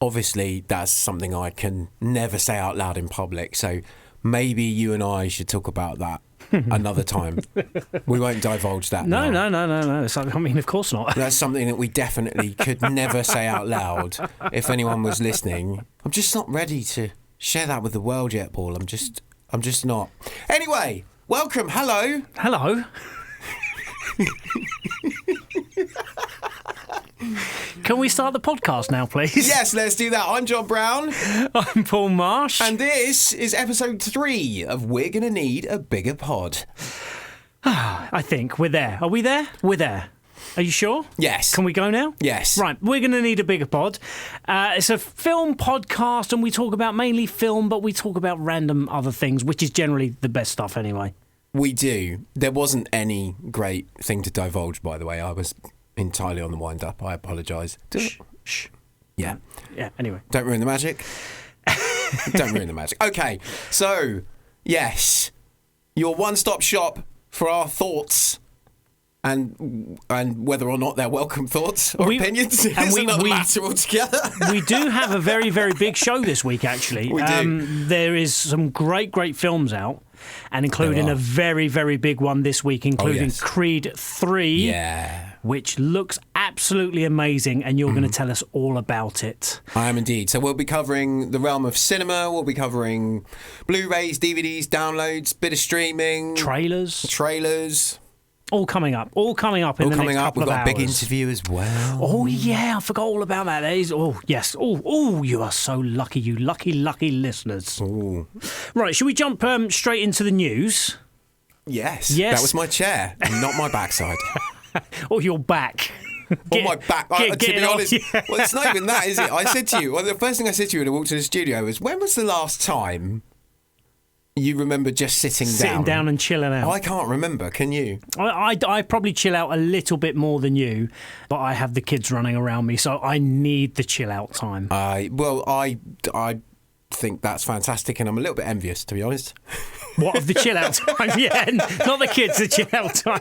obviously that's something I can never say out loud in public. So maybe you and I should talk about that another time. We won't divulge that No. now. I mean, of course not. That's something that we definitely could never say out loud if anyone was listening. I'm just not ready to share that with the world yet, Paul. I'm just not. Anyway, welcome. Hello. Can we start the podcast now, please? Yes, let's do that. I'm Jon Brown. I'm Paul Marsh. And this is episode 3 of We're Gonna Need a Bigger Pod. I think we're there. Are we there? We're there. Are you sure? Yes. Can we go now? Yes. Right, we're going to need a bigger pod. It's a film podcast, and we talk about mainly film, but we talk about random other things, which is generally the best stuff anyway. We do. There wasn't any great thing to divulge, by the way. I was entirely on the wind-up. I apologise. Shh. Yeah. Yeah, anyway. Don't ruin the magic. Don't ruin the magic. Okay, so, yes, your one-stop shop for our thoughts and whether or not they're welcome thoughts or opinions is another matter altogether. We do have a very, very big show this week, actually. We do. There is some great films out, and including a very, very big one this week, including Creed 3, which looks absolutely amazing, and you're going to tell us all about it. I am indeed. So we'll be covering the realm of cinema, we'll be covering Blu-rays, DVDs, downloads, bit of streaming. Trailers. All coming up in the next couple of hours. We've got a big interview as well. Oh, yeah, I forgot all about that. Yes. Oh, you are so lucky, you lucky listeners. Ooh. Right, should we jump straight into the news? Yes. That was my chair, not my backside. Or your back. My back. To be honest, well, it's not even that, is it? I said to you, the first thing I said to you when I walked to the studio was, when was the last time you remember just sitting down and chilling out? I can't remember. Can you? I probably chill out a little bit more than you, but I have the kids running around me, so I need the chill out time. I think that's fantastic, and I'm a little bit envious, to be honest. What, of the chill out time? Yeah, not the kids, the chill out time.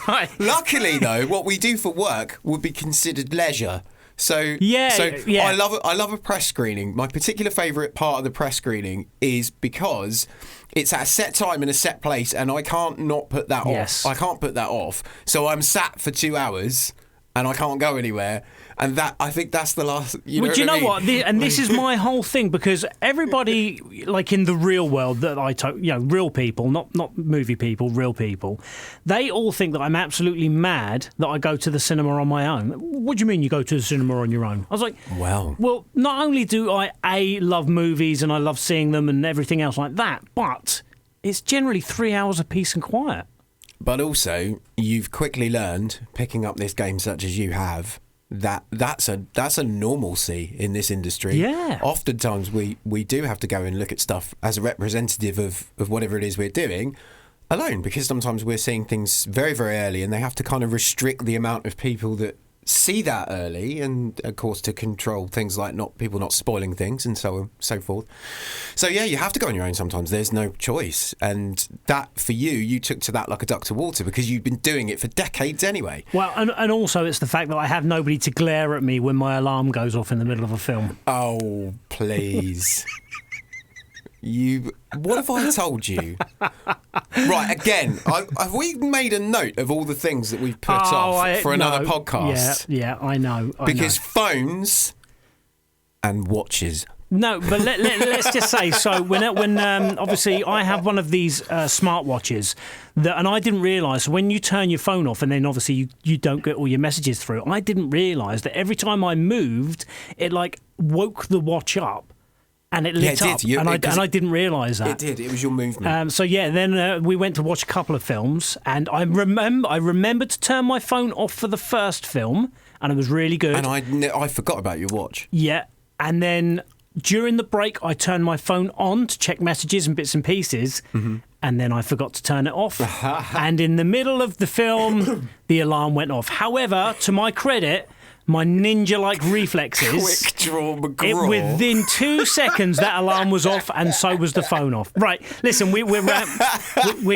Right. Luckily, though, what we do for work would be considered leisure. So I love a press screening. My particular favourite part of the press screening is because it's at a set time in a set place, and I can't not put that off. I can't put that off. So I'm sat for 2 hours and I can't go anywhere. And I think that's the last. What? And this is my whole thing, because everybody, like in the real world that I talk, real people, not movie people, real people, they all think that I'm absolutely mad that I go to the cinema on my own. What do you mean you go to the cinema on your own? I was like, well, not only do I love movies and I love seeing them and everything else like that, but it's generally 3 hours of peace and quiet. But also, you've quickly learned, picking up this game such as you have, that's a normalcy in this industry. Yeah. Oftentimes we do have to go and look at stuff as a representative of whatever it is we're doing alone, because sometimes we're seeing things very, very early, and they have to kind of restrict the amount of people that see that early, and of course to control things like people not spoiling things and so on and so forth. So yeah, you have to go on your own sometimes. There's no choice, and that for you took to that like a duck to water, because you've been doing it for decades anyway. Well, and also it's the fact that I have nobody to glare at me when my alarm goes off in the middle of a film. Oh, please. What have I told you? Right, again, have we made a note of all the things that we've put off for another podcast? Yeah, I know. Because phones and watches. No, but let's just say, so when obviously I have one of these smartwatches, and I didn't realise, when you turn your phone off and then obviously you don't get all your messages through, I didn't realise that every time I moved, it like woke the watch up. And it lit up, and I didn't realise that. It did. It was your movement. Then we went to watch a couple of films, and I remembered to turn my phone off for the first film, and it was really good. And I forgot about your watch. Yeah, and then during the break, I turned my phone on to check messages and bits and pieces, and then I forgot to turn it off. And in the middle of the film, the alarm went off. However, to my credit, my ninja-like reflexes. Quick draw McGraw. Within 2 seconds, that alarm was off, and so was the phone off. Right, listen, we're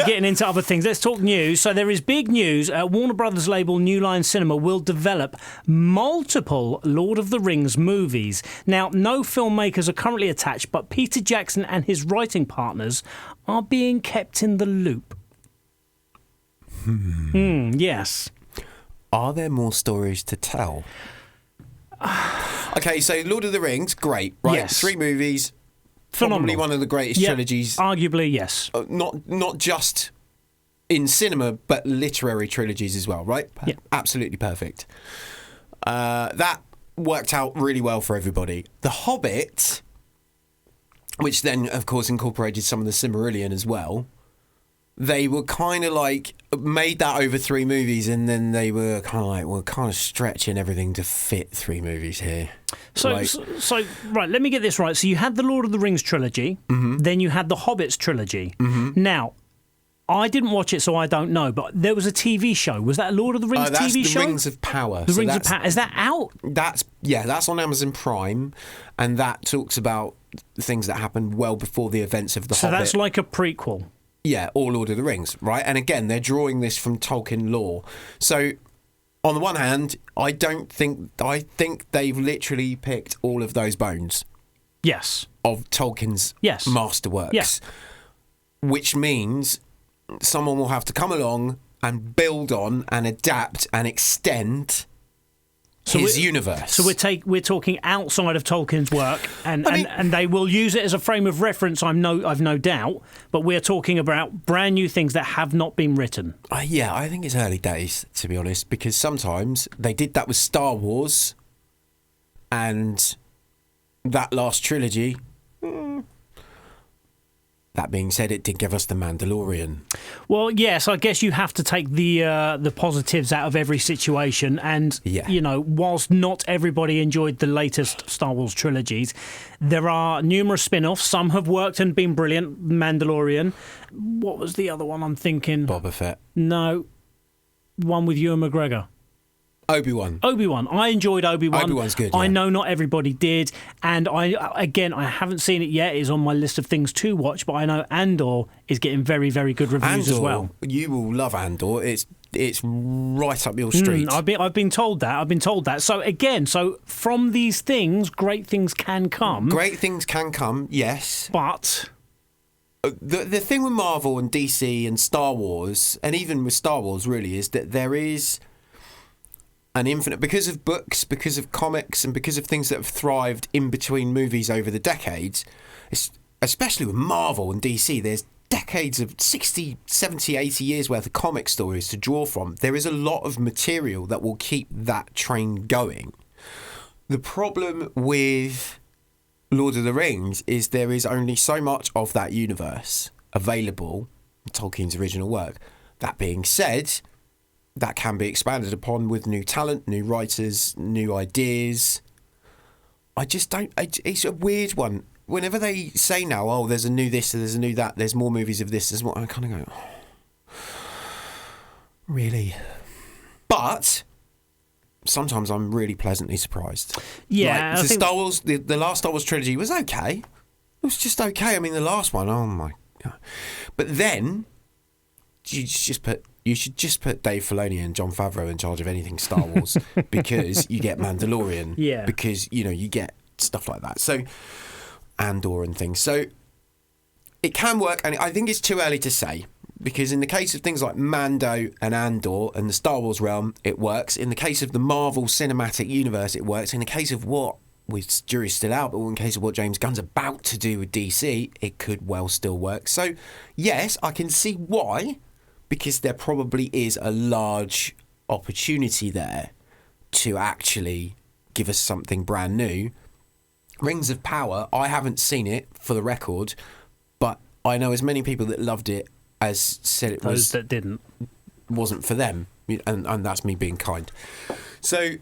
getting into other things. Let's talk news. So there is big news. Warner Brothers label New Line Cinema will develop multiple Lord of the Rings movies. Now, no filmmakers are currently attached, but Peter Jackson and his writing partners are being kept in the loop. Yes. Are there more stories to tell? Okay, so Lord of the Rings, great, right? Yes. 3 movies, Phenomenal. probably one of the greatest trilogies. Arguably, yes. Not just in cinema, but literary trilogies as well, right? Yeah. Absolutely perfect. That worked out really well for everybody. The Hobbit, which then, of course, incorporated some of the Silmarillion as well. They were kind of like made that over 3 movies, and then they were kind of like, we're kind of stretching everything to fit 3 movies here. So, right, let me get this right. So you had the Lord of the Rings trilogy, then you had the Hobbits trilogy. Now, I didn't watch it, so I don't know, but there was a TV show. Was that a Lord of the Rings TV show? The Rings of Power. The Rings of Power. Is that out? That's on Amazon Prime, and that talks about things that happened well before the events of the Hobbit. So that's like a prequel. Yeah, or Lord of the Rings, right? And again, they're drawing this from Tolkien lore. So, on the one hand, I think they've literally picked all of those bones. Yes. Of Tolkien's masterworks. Yes. Which means someone will have to come along and build on and adapt and extend his universe. So we're talking outside of Tolkien's work, and they will use it as a frame of reference. I've no doubt, but we're talking about brand new things that have not been written. Yeah, I think it's early days, to be honest, because sometimes they did that with Star Wars, and that last trilogy. That being said, it did give us The Mandalorian. Well, yes, I guess you have to take the positives out of every situation. And, whilst not everybody enjoyed the latest Star Wars trilogies, there are numerous spin-offs. Some have worked and been brilliant. Mandalorian. What was the other one I'm thinking? Boba Fett. No. One with Ewan McGregor. Obi-Wan. I enjoyed Obi-Wan. Obi-Wan's good, yeah. I know not everybody did, and I haven't seen it yet. It's on my list of things to watch, but I know Andor is getting very, very good reviews as well. You will love Andor. It's right up your street. I've been told that. So from these things, great things can come. Great things can come, yes. But the thing with Marvel and DC and Star Wars, and even with Star Wars really, is that there is an infinite, because of books, because of comics, and because of things that have thrived in between movies over the decades, especially with Marvel and DC, there's decades of 60, 70, 80 years worth of comic stories to draw from. There is a lot of material that will keep that train going. The problem with Lord of the Rings is there is only so much of that universe available in Tolkien's original work. That being said, that can be expanded upon with new talent, new writers, new ideas. I just don't... It's a weird one. Whenever they say now, oh, there's a new this, there's a new that, there's more movies of this, there's more... I kind of go, oh, really? But sometimes I'm really pleasantly surprised. Yeah, like, Star Wars, the last Star Wars trilogy was okay. It was just okay. I mean, the last one, oh my God. But then you should just put Dave Filoni and Jon Favreau in charge of anything Star Wars because you get Mandalorian. Yeah. Because, you get stuff like that. So, Andor and things. So, it can work, and I think it's too early to say, because in the case of things like Mando and Andor and the Star Wars realm, it works. In the case of the Marvel Cinematic Universe, it works. In the case of with jury's still out, but in case of what James Gunn's about to do with DC, it could well still work. So, yes, I can see why, because there probably is a large opportunity there to actually give us something brand new. Rings of Power, I haven't seen it, for the record, but I know as many people that loved it as said it those that didn't wasn't for them, and that's me being kind. So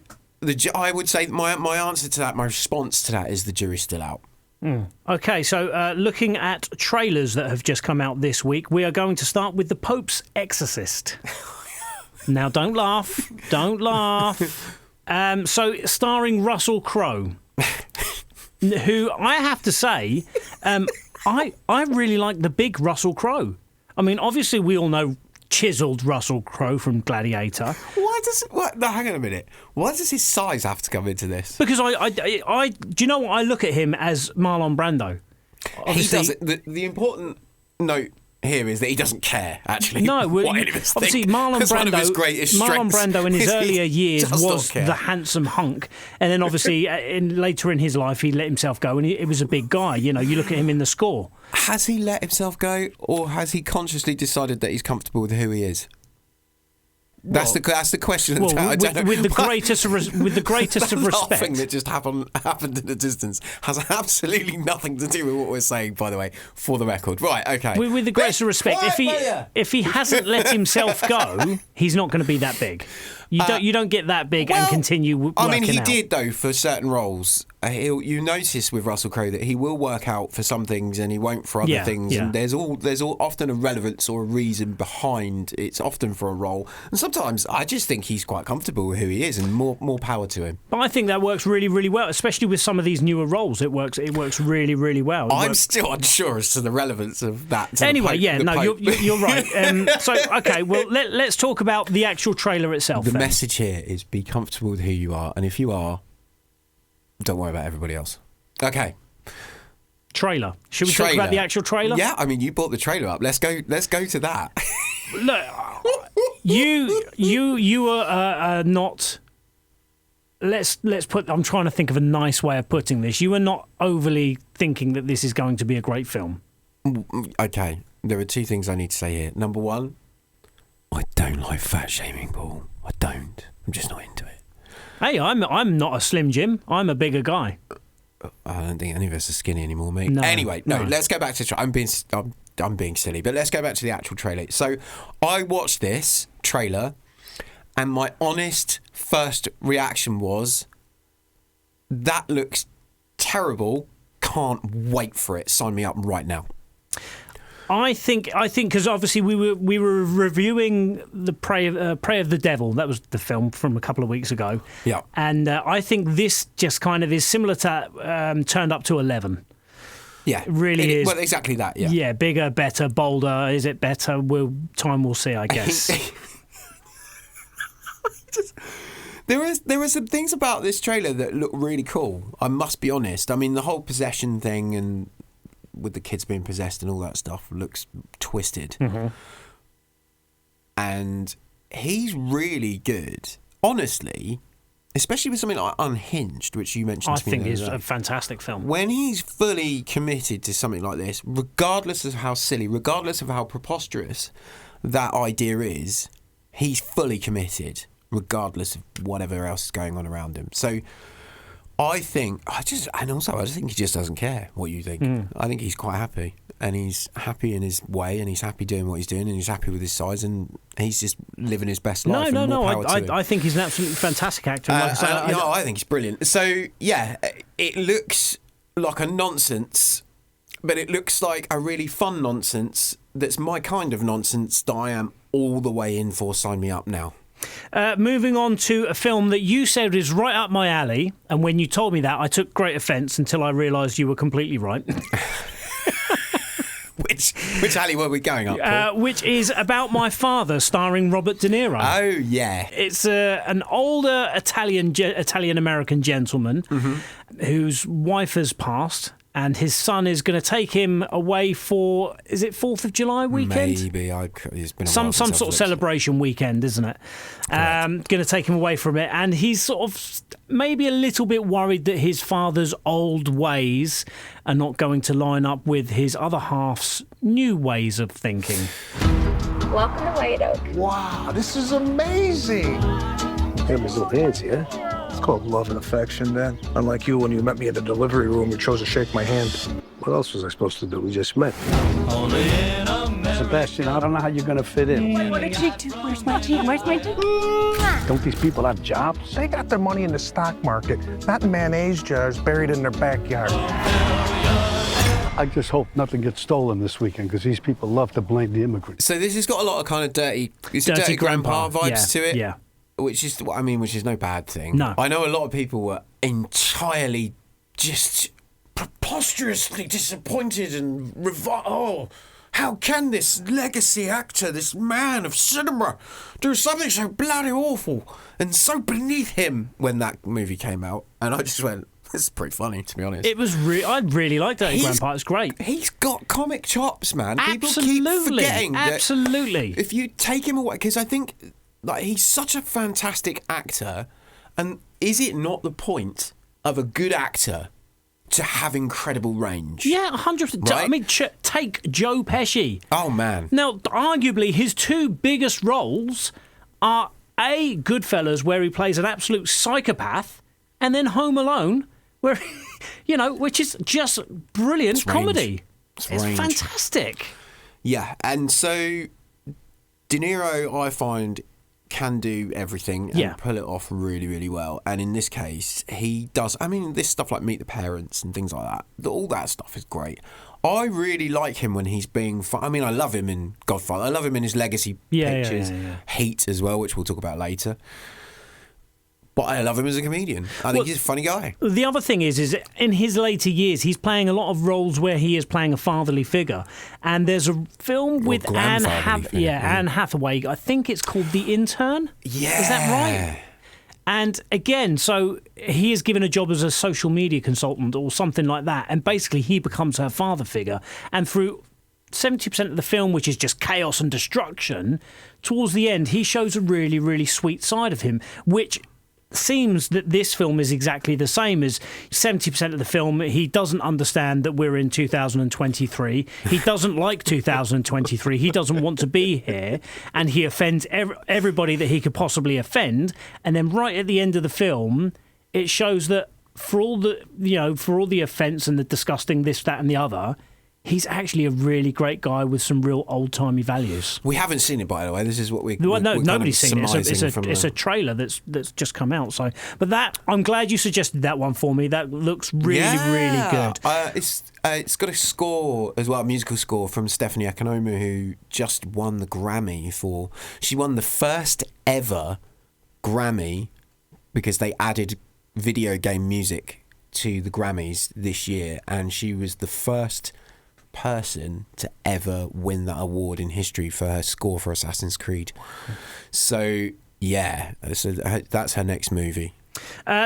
I would say my answer to that, my response to that, is the jury's still out. Okay, so looking at trailers that have just come out this week, we are going to start with The Pope's Exorcist. Now, don't laugh. So, starring Russell Crowe, who I have to say, I really like the big Russell Crowe. I mean, obviously, we all know chiseled Russell Crowe from Gladiator. No, hang on a minute. Why does his size have to come into this? Because I do you know what? I look at him as Marlon Brando. Obviously, He doesn't. The important note here is that he doesn't care, actually. No, what any of us obviously think. Marlon That's Brando. one of his greatest Marlon strengths, Brando in his is he earlier years does not was care. the handsome hunk, and then obviously later in his life he let himself go, and he was a big guy. You know, you look at him in The Score. Has he let himself go, or has he consciously decided that he's comfortable with who he is? That's the question. Well, I don't know. with the greatest of That thing respect. that just happened in the distance has absolutely nothing to do with what we're saying. By the way, for the record, right? Okay. With the greatest of respect, if he hasn't let himself go, he's not going to be that big. You don't get that big and continue working I mean, he out. did though for certain roles. You notice with Russell Crowe that he will work out for some things and he won't for other things. Yeah. And there's often a relevance or a reason behind. It's often for a role, and sometimes I just think he's quite comfortable with who he is, and more power to him. But I think that works really, really well, especially with some of these newer roles. It works really, really well. I'm still unsure as to the relevance of that. To Anyway, the Pope. you're right. So, okay, well, let's talk about the actual trailer itself. The then. message here is be comfortable with who you are, and if you are, don't worry about everybody else. Okay. Trailer. Should we talk about the actual trailer? Yeah, I mean, you brought the trailer up. Let's go to that. Look, you are not. Let's put. I'm trying to think of a nice way of putting this. You are not overly thinking that this is going to be a great film. Okay, there are two things I need to say here. Number one, I don't like fat shaming, Paul. I don't. I'm just not into it. Hey, I'm not a Slim Jim. I'm a bigger guy. I don't think any of us are skinny anymore, mate. No, anyway, no. Let's go back to. I'm being silly, but let's go back to the actual trailer. So, I watched this trailer, and my honest first reaction was, "That looks terrible. Can't wait for it. Sign me up right now." I think because obviously we were reviewing the Prey of the Devil. That was the film from a couple of weeks ago. Yeah. And I think this just kind of is similar to Turned Up to 11. Yeah, It really is. Well, exactly that. Yeah. Yeah, bigger, better, bolder. Is it better? Time will see, I guess. There are some things about this trailer that look really cool. I must be honest. I mean, the whole possession thing and with the kids being possessed and all that stuff looks twisted. Mm-hmm. And he's really good. Honestly, especially with something like Unhinged, which you mentioned I to me think the it's other day. a fantastic film. When he's fully committed to something like this, regardless of how silly, regardless of how preposterous that idea is, he's fully committed, regardless of whatever else is going on around him. So I think I just think he just doesn't care what you think. I think he's quite happy, and he's happy in his way, and he's happy doing what he's doing, and he's happy with his size, and he's just living his best life. No. I I think he's an absolutely fantastic actor. Like I say, I think he's brilliant. So yeah, it looks like a nonsense, but it looks like a really fun nonsense. That's my kind of nonsense that I am all the way in for. Sign me up now. Moving on to a film that you said is right up my alley, and when you told me that, I took great offence until I realised you were completely right. Which alley were we going up, Paul? Which is About My Father, starring Robert De Niro. Oh yeah, It's an older Italian-American gentleman whose wife has passed, and his son is going to take him away for, is it 4th of July weekend? maybe. It's been a Some while since sort I've of looked. celebration weekend, isn't it? Going to take him away from it, and he's sort of maybe a little bit worried that his father's old ways are not going to line up with his other half's new ways of thinking. Welcome to White Oak. Wow, this is amazing. Family's a little fancy, huh? It's called love and affection, Dad. Unlike you, when you met me in the delivery room, you chose to shake my hand. What else was I supposed to do? We just met. Sebastian, I don't know how you're gonna fit in. What a treat, too. Where's my treat? Where's my treat? Don't these people have jobs? They got their money in the stock market, not in mayonnaise jars buried in their backyard. I just hope nothing gets stolen this weekend, because these people love to blame the immigrants. So this has got a lot of kind of dirty Dirty grandpa vibes to it. Yeah. which is no bad thing. No. I know a lot of people were entirely just preposterously disappointed and how can this legacy actor, this man of cinema, do something so bloody awful and so beneath him when that movie came out? And I just went, this is pretty funny, to be honest. It was I really liked that, Grandpa. It's great. He's got comic chops, man. Absolutely. People keep forgetting Absolutely. that if you take him away, because I think he's such a fantastic actor, and is it not the point of a good actor to have incredible range? Yeah, 100%. Right? I mean, take Joe Pesci. Oh, man. Now, arguably, his two biggest roles are A, Goodfellas, where he plays an absolute psychopath, and then Home Alone, where, which is just brilliant comedy. It's fantastic. Yeah, and so De Niro, I find, can do everything and pull it off really, really well. And in this case, he does. I mean, this stuff like Meet the Parents and things like that, all that stuff is great. I really like him when he's being fun. I mean, I love him in Godfather. I love him in his legacy pictures. Heat as well, which we'll talk about later. But I love him as a comedian. I think he's a funny guy. The other thing is in his later years, he's playing a lot of roles where he is playing a fatherly figure. And there's a film with Anne Hathaway. I think it's called The Intern. Yeah. Is that right? And again, so he is given a job as a social media consultant or something like that. And basically, he becomes her father figure. And through 70% of the film, which is just chaos and destruction, towards the end, he shows a really, really sweet side of him, which seems that this film is exactly the same as 70% of the film. He doesn't understand that we're in 2023. He doesn't like 2023. He doesn't want to be here, and he offends everybody that he could possibly offend. And then right at the end of the film, it shows that for all the offence and the disgusting this, that, and the other, he's actually a really great guy with some real old-timey values. We haven't seen it, by the way. This is what we're nobody's seen it. It's a the trailer that's just come out. So, but I'm glad you suggested that one for me. That looks really, really good. It's got a score as well, a musical score from Stephanie Economou, who just won the Grammy for. She won the first ever Grammy because they added video game music to the Grammys this year, and she was the first person to ever win that award in history for her score for Assassin's Creed. So that's her next movie.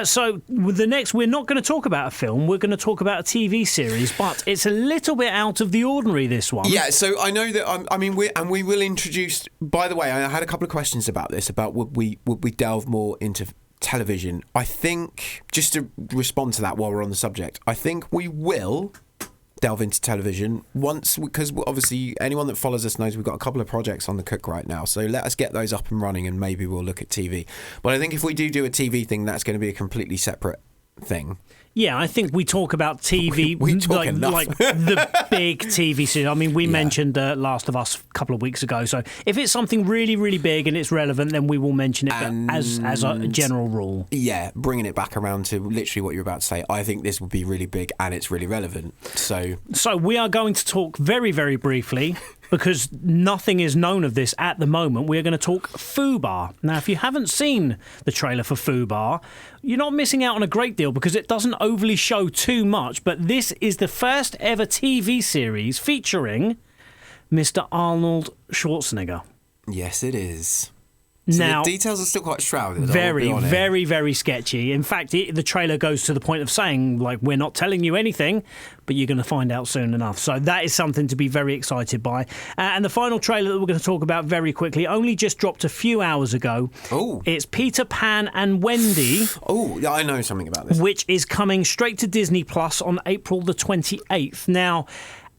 So with the next, we're not going to talk about a film, we're going to talk about a TV series, but it's a little bit out of the ordinary, this one. Yeah, so I know that we will introduce, by the way, I had a couple of questions about this, about would we delve more into television. I think, just to respond to that while we're on the subject, I think we will delve into television once, because obviously anyone that follows us knows we've got a couple of projects on the cook right now, so let us get those up and running and maybe we'll look at TV. But I think if we do a TV thing, that's going to be a completely separate thing. Yeah, I think we talk about TV, we talk enough. like the big TV series. I mean, we mentioned Last of Us a couple of weeks ago. So if it's something really, really big and it's relevant, then we will mention it as a general rule. Yeah, bringing it back around to literally what you're about to say, I think this would be really big and it's really relevant. So we are going to talk very, very briefly, because nothing is known of this at the moment. We're going to talk Fubar. Now, if you haven't seen the trailer for Fubar, you're not missing out on a great deal because it doesn't overly show too much, but this is the first ever TV series featuring Mr. Arnold Schwarzenegger. Yes, it is. So now, the details are still quite shrouded. Very, very, very sketchy. In fact, the trailer goes to the point of saying, like, we're not telling you anything, but you're going to find out soon enough. So that is something to be very excited by. And the final trailer that we're going to talk about very quickly only just dropped a few hours ago. Oh. It's Peter Pan and Wendy. Oh, yeah, I know something about this. Which is coming straight to Disney Plus on April the 28th. Now,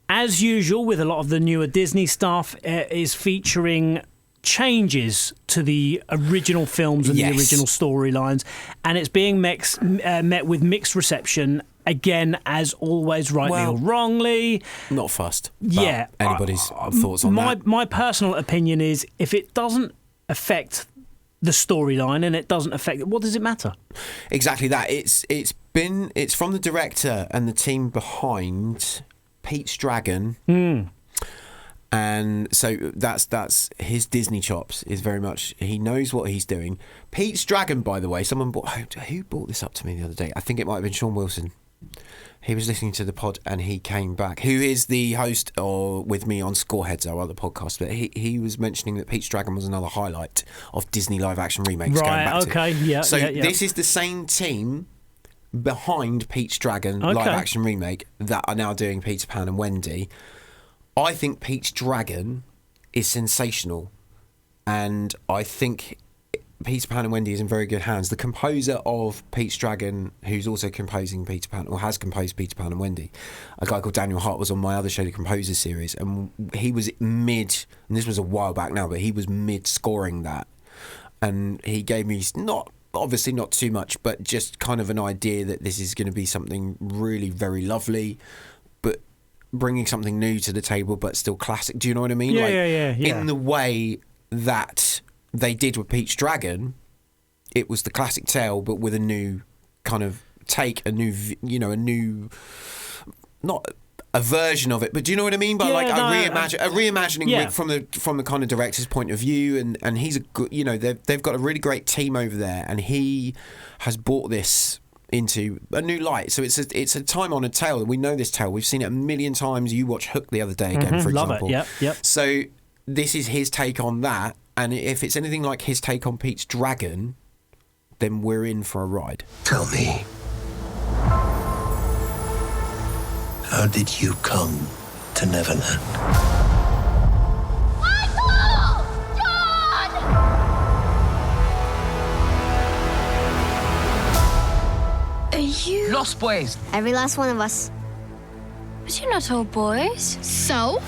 as usual with a lot of the newer Disney stuff, is featuring changes to the original films and the original storylines, and it's being met with mixed reception, again, as always, rightly or wrongly. Not fussed. Yeah. Anybody's thoughts on that? My personal opinion is, if it doesn't affect the storyline and it doesn't affect it, what does it matter? Exactly that. It's from the director and the team behind Pete's Dragon. And so that's his Disney chops, is very much, he knows what he's doing. Pete's Dragon, by the way, who brought this up to me the other day? I think it might have been Sean Wilson. He was listening to the pod and he came back, who is the host with me on Scoreheads, our other podcast, but he was mentioning that Pete's Dragon was another highlight of Disney live action remakes. Right, going back okay, to. yeah. So yeah. this is the same team behind Pete's Dragon live action remake that are now doing Peter Pan and Wendy. I think Pete's Dragon is sensational, and I think Peter Pan and Wendy is in very good hands. The composer of Pete's Dragon, who's also composing Peter Pan, or has composed Peter Pan and Wendy, a guy called Daniel Hart, was on my other show, the Composer series, and he was and this was a while back now, but he was mid-scoring that, and he gave me obviously not too much, but just kind of an idea that this is going to be something really very lovely, but bringing something new to the table, but still classic. Do you know what I mean? Yeah. In the way that they did with Pete's Dragon, it was the classic tale, but with a new kind of take, not a version of it, but do you know what I mean? But a reimagining from the kind of director's point of view, and he's a good, they've got a really great team over there, and he has brought this into a new light. So it's a time-honoured tale. We know this tale. We've seen it a million times. You watched Hook the other day again, for example. Love it. Yep. So this is his take on that, and if it's anything like his take on Pete's Dragon, then we're in for a ride. Tell me, how did you come to Neverland? You Lost boys. Every last one of us. But you're not all boys. So?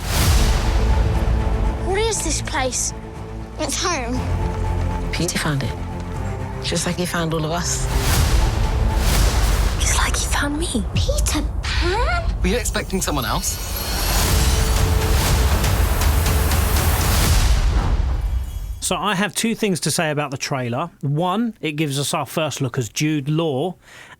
What is this place? It's home. Peter found it. Just like he found all of us. It's like he found me. Peter Pan? Were you expecting someone else? So I have two things to say about the trailer. One, it gives us our first look as Jude Law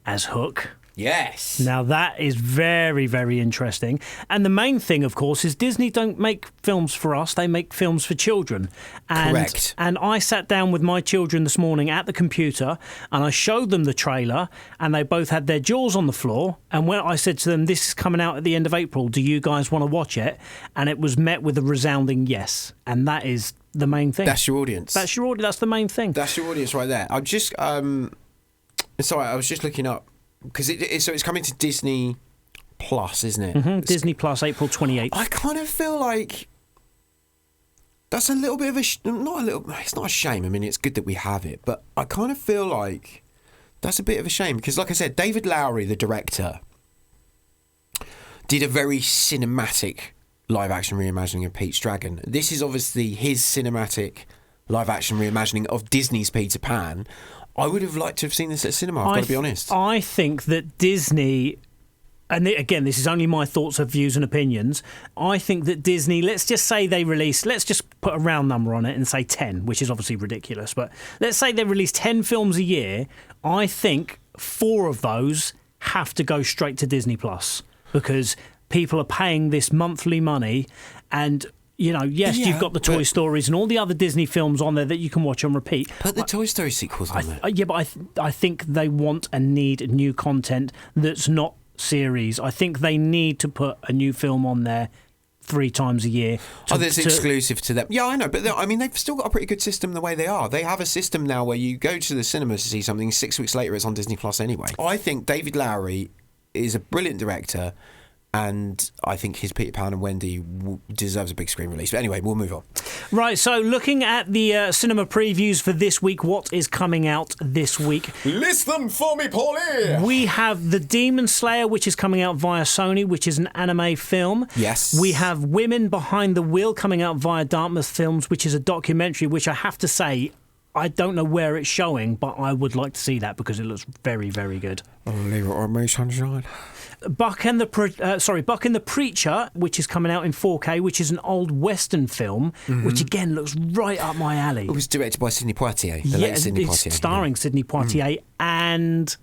as Hook. Yes. Now that is very, very interesting. And the main thing, of course, is Disney don't make films for us, they make films for children. Correct. And I sat down with my children this morning at the computer and I showed them the trailer and they both had their jaws on the floor. And when I said to them, this is coming out at the end of April, do you guys want to watch it? And it was met with a resounding yes. And that is the main thing. That's your audience. That's your audience. That's the main thing. That's your audience right there. I just, sorry, I was just looking up, because it's coming to Disney Plus, isn't it? Mm-hmm. Disney Plus, April 28th. I kind of feel like that's a little bit of it's not a shame. I mean, it's good that we have it, but I kind of feel like that's a bit of a shame, because like I said, David Lowery, the director, did a very cinematic live-action reimagining of Pete's Dragon. This is obviously his cinematic live-action reimagining of Disney's Peter Pan. I would have liked to have seen this at cinema, I've got to be honest. I think that Disney, and again, this is only my thoughts of views and opinions, I think that Disney, let's just put a round number on it and say 10, which is obviously ridiculous, but let's say they release 10 films a year. I think 4 of those have to go straight to Disney Plus, because people are paying this monthly money, and you've got the Toy Stories and all the other Disney films on there that you can watch and repeat. Put the Toy Story sequels on there. Yeah, but I think they want and need new content that's not series. I think they need to put a new film on there 3 times a year. That's exclusive to them. Yeah, I know, but they've still got a pretty good system the way they are. They have a system now where you go to the cinema to see something, 6 weeks later it's on Disney Plus anyway. I think David Lowery is a brilliant director, and I think his Peter Pan and Wendy deserves a big screen release. But anyway, we'll move on. Right, so looking at the cinema previews for this week, what is coming out this week? List them for me, Paulie! We have The Demon Slayer, which is coming out via Sony, which is an anime film. Yes. We have Women Behind the Wheel coming out via Dartmouth Films, which is a documentary, which I have to say, I don't know where it's showing, but I would like to see that because it looks very, very good. I'll leave it on me, sunshine. Buck and the Preacher, which is coming out in 4K, which is an old Western film, which again looks right up my alley. It was directed by Sidney Poitier, the late Sidney Poitier. Starring Sidney Poitier and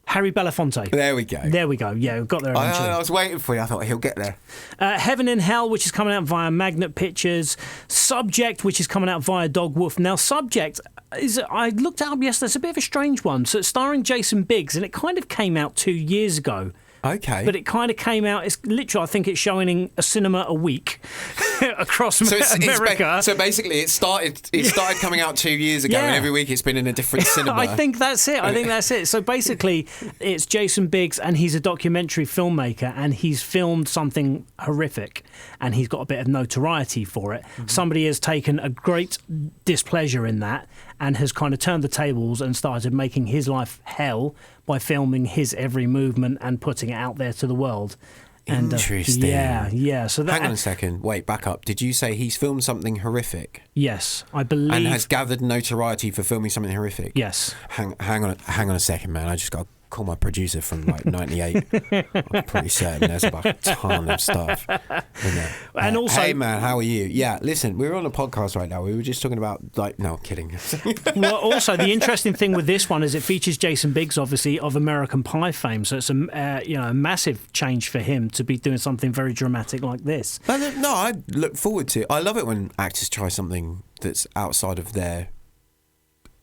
Harry Belafonte. There we go. There we go. Yeah, we got there eventually. I was waiting for you. I thought he'll get there. Heaven and Hell, which is coming out via Magnet Pictures. Subject, which is coming out via Dog Wolf. Now, Subject I looked it up yesterday. It's a bit of a strange one. So it's starring Jason Biggs, and it kind of came out 2 years ago. Okay. But it kind of came out, it's literally, I think it's showing in a cinema a week across America. So basically it started coming out 2 years ago, and every week it's been in a different cinema. I think that's it. So basically it's Jason Biggs, and he's a documentary filmmaker, and he's filmed something horrific, and he's got a bit of notoriety for it. Mm-hmm. Somebody has taken a great displeasure in that and has kind of turned the tables and started making his life hell by filming his every movement and putting it out there to the world. And, interesting. Yeah. So hang on a second. Wait, back up. Did you say he's filmed something horrific? Yes, I believe. And has gathered notoriety for filming something horrific? Yes. Hang on a second, man. I just got to call my producer from like 98. I'm pretty certain there's about a ton of stuff in there. And also, hey man, how are you? Yeah, listen, we're on a podcast right now. We were just talking about no, kidding. Well, also the interesting thing with this one is it features Jason Biggs, obviously of American Pie fame. So it's a massive change for him to be doing something very dramatic like this. No, I look forward to it. I love it when actors try something that's outside of their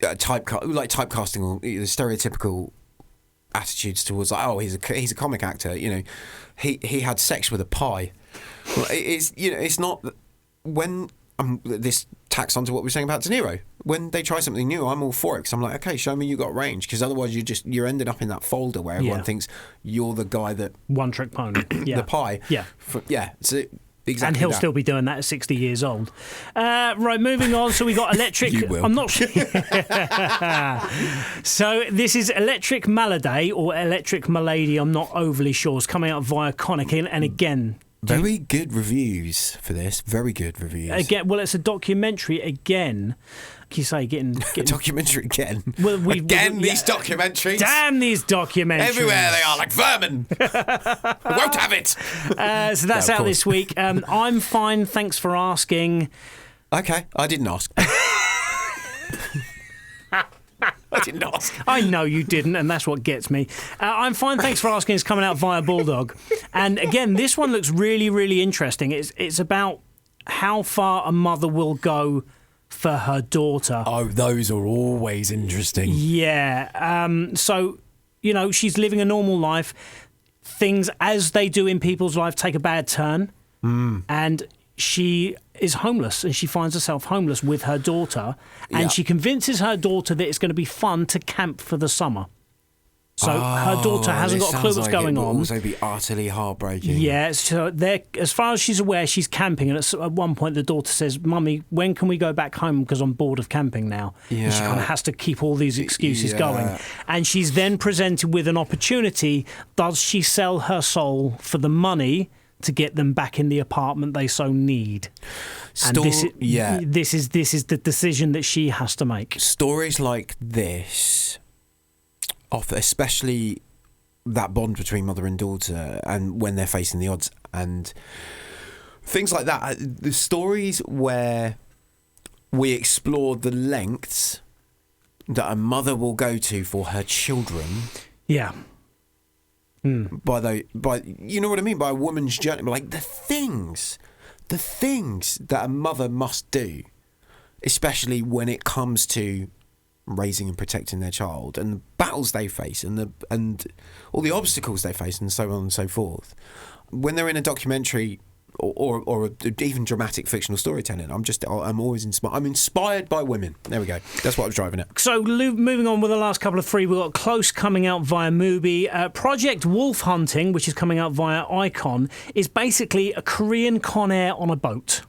typecasting or the stereotypical attitudes towards he's a comic actor. You know, he had sex with a pie. Well, it's not when this tacks onto what we were saying about De Niro. When they try something new, I'm all for it because I'm like, okay, show me you got range, because otherwise you're ending up in that folder where everyone thinks you're the guy that one trick pony. The pie. So exactly. And he'll still be doing that at 60 years old. Right, moving on. So we got Electric. You will. I'm not sure. So this is Electric Maladay or Electric Milady. I'm not overly sure. It's coming out via Conic. And again, very good reviews for this. Very good reviews. Again, well, it's a documentary again. Can you say getting a documentary again? Well, these documentaries. Damn these documentaries! Everywhere they are like vermin. Won't have it. So that's out this week. I'm fine. Thanks for asking. Okay, I didn't ask. I didn't ask. I know you didn't, and that's what gets me. I'm fine. Thanks for asking. It's coming out via Bulldog, and again, this one looks really, really interesting. It's about how far a mother will go for her daughter. Oh, those are always interesting. Yeah. So, she's living a normal life. Things, as they do in people's life, take a bad turn. And she is homeless, and she finds herself homeless with her daughter. And she convinces her daughter that it's going to be fun to camp for the summer. So her daughter hasn't got a clue what's going on. It would also be utterly heartbreaking. Yeah, so as far as she's aware, she's camping, and at one point the daughter says, "Mummy, when can we go back home? Because I'm bored of camping now." Yeah. And she kind of has to keep all these excuses going. And she's then presented with an opportunity. Does she sell her soul for the money to get them back in the apartment they so need? This is the decision that she has to make. Stories like this, especially that bond between mother and daughter, and when they're facing the odds and things like that, the stories where we explore the lengths that a mother will go to for her children. Yeah. By you know what I mean, by a woman's journey, like the things that a mother must do, especially when it comes to raising and protecting their child, and the battles they face, and all the obstacles they face, and so on and so forth. When they're in a documentary or even dramatic fictional storytelling, I'm always inspired. I'm inspired by women. There we go. That's what I was driving at. So moving on with the last couple of three, we've got Close coming out via Mubi. Project Wolf Hunting, which is coming out via Icon, is basically a Korean Con Air on a boat.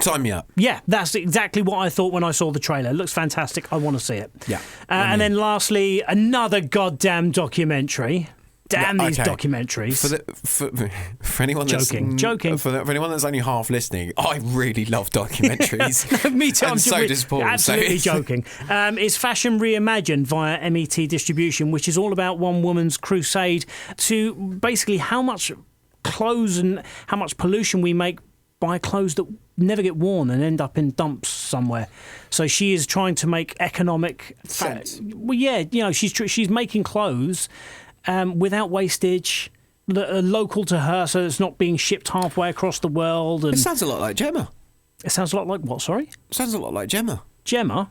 Sign me up. Yeah, that's exactly what I thought when I saw the trailer. It looks fantastic. I want to see it. Yeah. And then lastly, another goddamn documentary. Damn these documentaries. For anyone that's joking. For anyone that's only half listening, I really love documentaries. Me too. And so does Paul. Absolutely joking. It's Fashion Reimagined via MET Distribution, which is all about one woman's crusade to basically how much clothes and how much pollution we make buy clothes that never get worn and end up in dumps somewhere. So she is trying to make economic sense. Well, yeah, she's making clothes without wastage, that are local to her, so it's not being shipped halfway across the world. And It sounds a lot like Gemma. it sounds a lot like what? Sorry, It sounds a lot like Gemma. Gemma.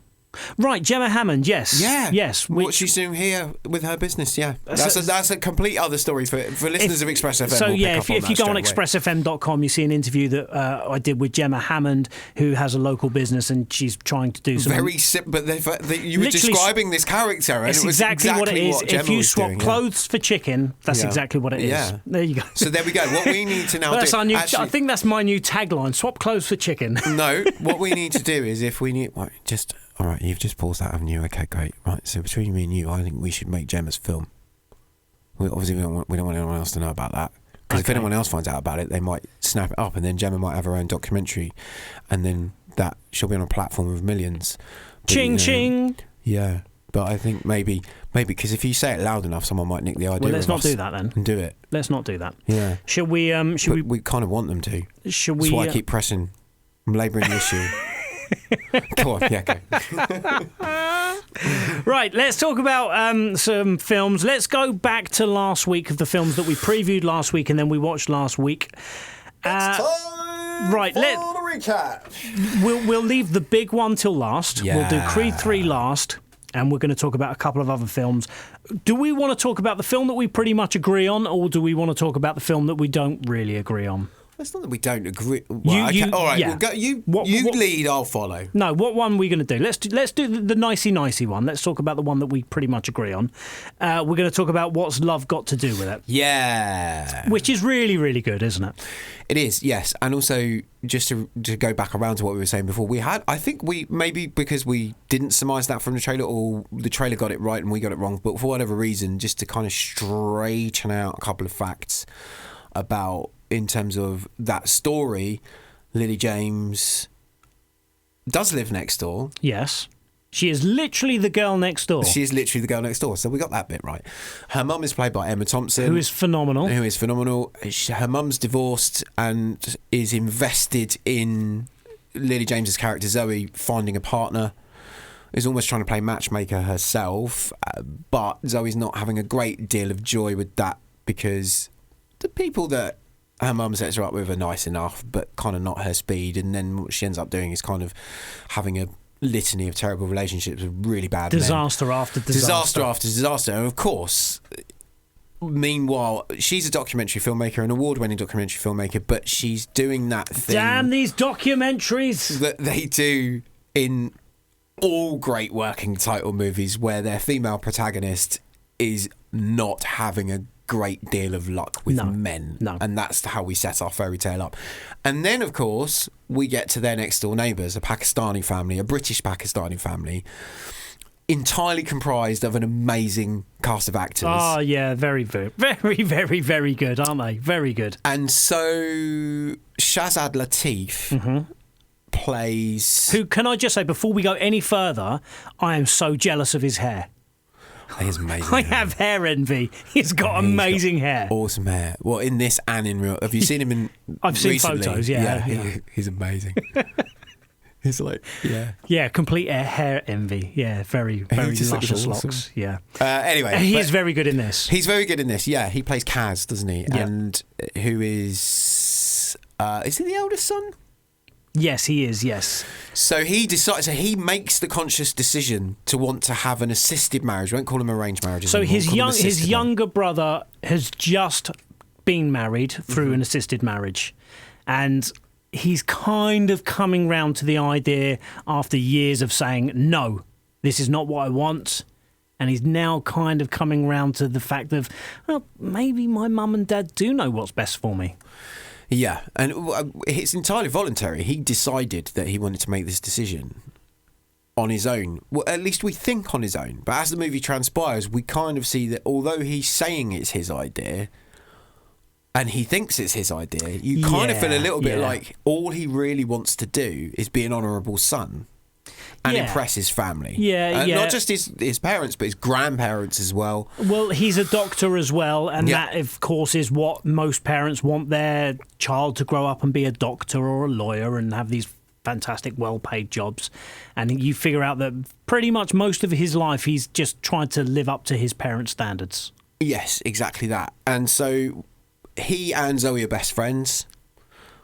Right, Gemma Hammond, yes. Yeah. Yes. What she's doing here with her business, yeah. That's a complete other story for listeners of Express FM. So, we'll yeah, pick up if you go on that straight away. expressfm.com, you see an interview that I did with Gemma Hammond, who has a local business, and she's trying to do some... Very simple, but you were Literally, describing this character, and it's it was exactly what it is. Gemma If you was swap doing, clothes for chicken, that's Yeah. exactly what it is. Yeah. There you go. So there we go. What we need to now That's do... our new, actually, I think that's my new tagline, swap clothes for chicken. No, what we need to do is if we need... Right, just... All right, you've just paused that, haven't you? Okay, great. Right, so between me and you, I think we should make Gemma's film. We don't want anyone else to know about that. Because if anyone else finds out about it, they might snap it up, and then Gemma might have her own documentary, and then she'll be on a platform of millions. But, Ching, ching. Yeah, but I think maybe because if you say it loud enough, someone might nick the idea. Well, let's of not us do that then. and do it. Let's not do that. Yeah. Shall we... We kind of want them to. Shall That's we... why I keep pressing. I'm labouring the issue. Go on, yeah, go. Right, let's talk about some films. Let's go back to last week of the films that we previewed last week and then we watched last week. Right, the recap. we'll leave the big one till last. Yeah. We'll do Creed 3 last, and we're going to talk about a couple of other films. Do we want to talk about the film that we pretty much agree on, or do we want to talk about the film that we don't really agree on? It's not that we don't agree. Well, You- all right, yeah. we'll go, you What- lead, I'll follow. No, what one are we going to do? Let's do the nicey one. Let's talk about the one that we pretty much agree on. We're going to talk about What's Love Got to Do with It, Yeah. which is really, really good, isn't it? It is, yes. And also, just to go back around to what we were saying before, I think we, maybe because we didn't surmise that from the trailer, or the trailer got it right and we got it wrong, but for whatever reason, just to kind of straighten out a couple of facts about, in terms of that story, Lily James does live next door. Yes. She is literally the girl next door. She is literally the girl next door, so we got that bit right. Her mum is played by Emma Thompson. Who is phenomenal. Her mum's divorced and is invested in Lily James's character Zoe finding a partner. Is almost trying to play matchmaker herself, but Zoe's not having a great deal of joy with that, because the people that her mum sets her up with are nice enough, but kind of not her speed. And then what she ends up doing is kind of having a litany of terrible relationships with really bad men. Disaster after disaster. Disaster after disaster. And of course, meanwhile, she's a documentary filmmaker, an award-winning documentary filmmaker, but she's doing that thing... Damn these documentaries! ...that they do in all great working title movies, where their female protagonist is not having a great deal of luck with men. No. And that's how we set our fairy tale up. And then, of course, we get to their next door neighbours, a Pakistani family, a British Pakistani family, entirely comprised of an amazing cast of actors. Oh, yeah, very, very, very, very, very good, aren't they? Very good. And so Shazad Latif plays... Who, can I just say, before we go any further, I am so jealous of his hair. He's amazing. I have hair envy. He's got amazing hair. Awesome hair. Well, in this and in real... Have you seen him in... I've seen recently? photos, yeah. He's amazing. He's like, yeah. Yeah, complete hair envy. Yeah, very, very just looks luscious awesome. locks. Yeah. Anyway. He is very good in this. He's very good in this, yeah. He plays Kaz, doesn't he? Yeah. And who is he the eldest son? Yes, he is, yes. So he makes the conscious decision to want to have an assisted marriage. We won't call him arranged marriages. So anymore. his We'll call them assisted younger brother has just been married through an assisted marriage, and he's kind of coming round to the idea after years of saying, no, this is not what I want. And he's now kind of coming round to the fact of, well, maybe my mum and dad do know what's best for me. Yeah, and it's entirely voluntary. He decided that he wanted to make this decision on his own. Well, at least we think on his own. But as the movie transpires, we kind of see that although he's saying it's his idea, and he thinks it's his idea, you kind of feel a little bit like all he really wants to do is be an honourable son. and impress his family. Yeah. Not just his parents, but his grandparents as well. Well, he's a doctor as well, and that, of course, is what most parents want their child to grow up and be a doctor or a lawyer and have these fantastic, well-paid jobs. And you figure out that pretty much most of his life he's just trying to live up to his parents' standards. Yes, exactly that. And so he and Zoe are best friends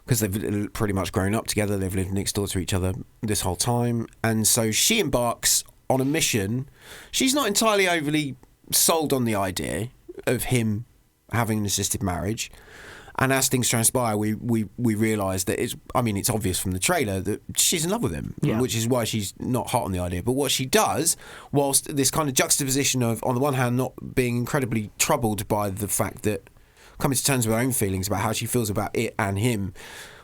because they've pretty much grown up together. They've lived next door to each other this whole time. And so she embarks on a mission. She's not entirely overly sold on the idea of him having an assisted marriage. And as things transpire, we realise that it's obvious from the trailer that she's in love with him, which is why she's not hot on the idea. But what she does, whilst this kind of juxtaposition of, on the one hand, not being incredibly troubled by the fact that, coming to terms with her own feelings about how she feels about it and him,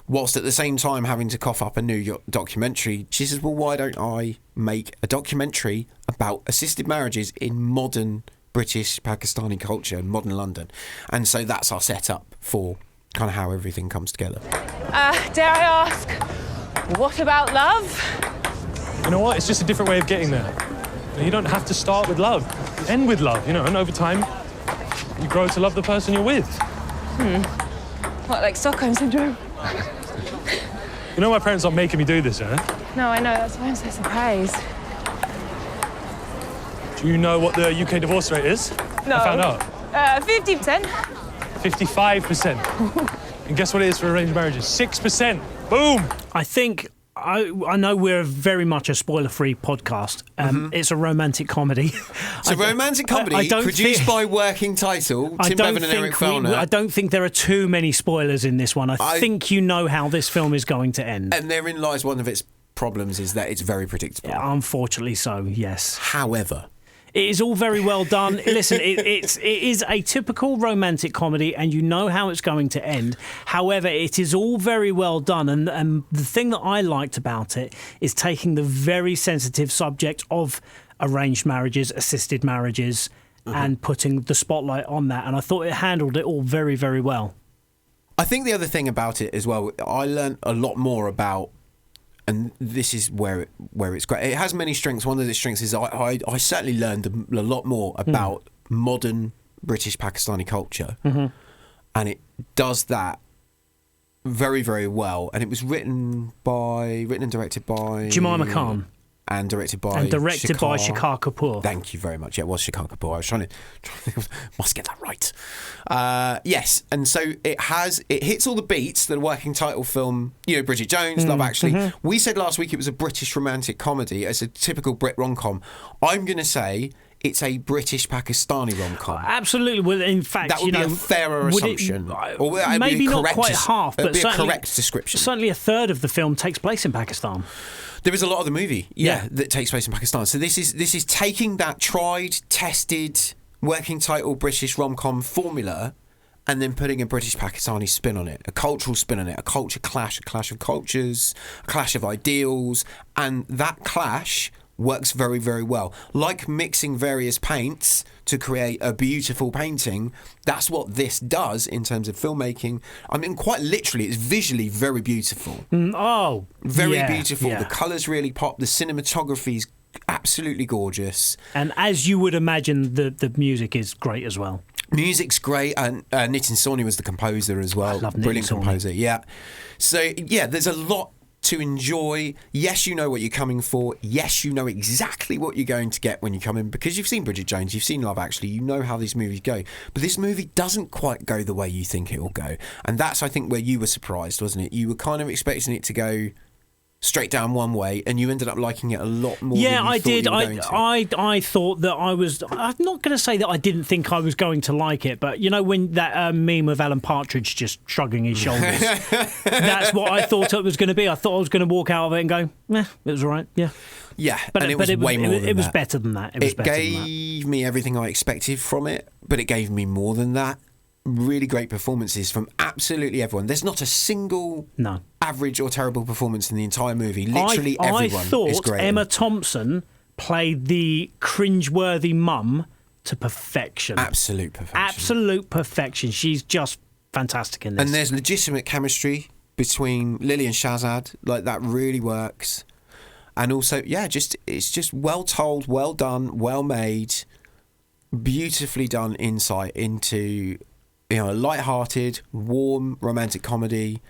whilst at the same time having to cough up a new documentary, she says, well, why don't I make a documentary about assisted marriages in modern British Pakistani culture and modern London? And so that's our setup for kind of how everything comes together. Dare I ask, what about love? You know what? It's just a different way of getting there. You don't have to start with love. End with love, and over time, you grow to love the person you're with. What, like Stockholm Syndrome? My parents aren't making me do this, huh? No, I know. That's why I'm so surprised. Do you know what the UK divorce rate is? No. I found out. 50%. 55%. And guess what it is for arranged marriages? 6%. Boom! I think... I know we're very much a spoiler-free podcast. It's a romantic comedy. It's a romantic comedy produced by Working Title, Tim Bevan and Eric Fellner. I don't think there are too many spoilers in this one. I think you know how this film is going to end. And therein lies one of its problems, is that it's very predictable. Yeah, unfortunately so, yes. However... it is all very well done. Listen, it is a typical romantic comedy, and you know how it's going to end. However, it is all very well done, and the thing that I liked about it is taking the very sensitive subject of arranged marriages, assisted marriages, and putting the spotlight on that. And I thought it handled it all very, very well. I think the other thing about it as well, I learned a lot more about. And this is where it's great. It has many strengths. One of the strengths is I certainly learned a lot more about modern British Pakistani culture, and it does that very, very well. And it was written and directed by Jemima Khan. And directed by Shekhar Kapoor. Thank you very much. Yeah, it was Shekhar Kapoor. I was trying to must get that right. Yes, and so it hits all the beats that a Working Title film, Bridget Jones, Love Actually. We said last week it was a British romantic comedy. It's a typical Brit rom-com. I'm going to say it's a British Pakistani rom-com. Absolutely. Well, in fact, that would be a fairer assumption. Or maybe not quite half, but a correct description. Certainly a third of the film takes place in Pakistan. There is a lot of the movie, that takes place in Pakistan. So this is taking that tried, tested, Working Title British rom-com formula and then putting a British Pakistani spin on it, a cultural spin on it, a culture clash, a clash of cultures, a clash of ideals, and that clash works very, very well. Like mixing various paints to create a beautiful painting, that's what this does in terms of filmmaking. I mean, quite literally, it's visually very beautiful. Very beautiful. Yeah. The colours really pop. The cinematography's absolutely gorgeous. And as you would imagine, the music is great as well. Music's great, and Nitin Sawhney was the composer as well. I love Brilliant Nitin Sawhney. Composer, yeah. So, yeah, there's a lot to enjoy. Yes, you know what you're coming for. Yes, you know exactly what you're going to get when you come in, because you've seen Bridget Jones, you've seen Love Actually, you know how these movies go. But this movie doesn't quite go the way you think it will go. And that's, I think, where you were surprised, wasn't it? You were kind of expecting it to go straight down one way, and you ended up liking it a lot more. Yeah, than you I thought did. You were going to. I thought that I was. I'm not going to say that I didn't think I was going to like it, but when that meme of Alan Partridge just shrugging his shoulders, that's what I thought it was going to be. I thought I was going to walk out of it and go, it was all right. Yeah. Yeah, but it was way more than that. It was better than that. It gave me everything I expected from it, but it gave me more than that. Really great performances from absolutely everyone. There's not a single average or terrible performance in the entire movie. Literally everyone is great. I thought Emma Thompson played the cringeworthy mum to perfection. Absolute perfection. Absolute perfection. She's just fantastic in this. And there's legitimate chemistry between Lily and Shazad. Like, that really works. and also, it's just well told, well done, well made, beautifully done insight into, a light-hearted, warm, romantic comedy.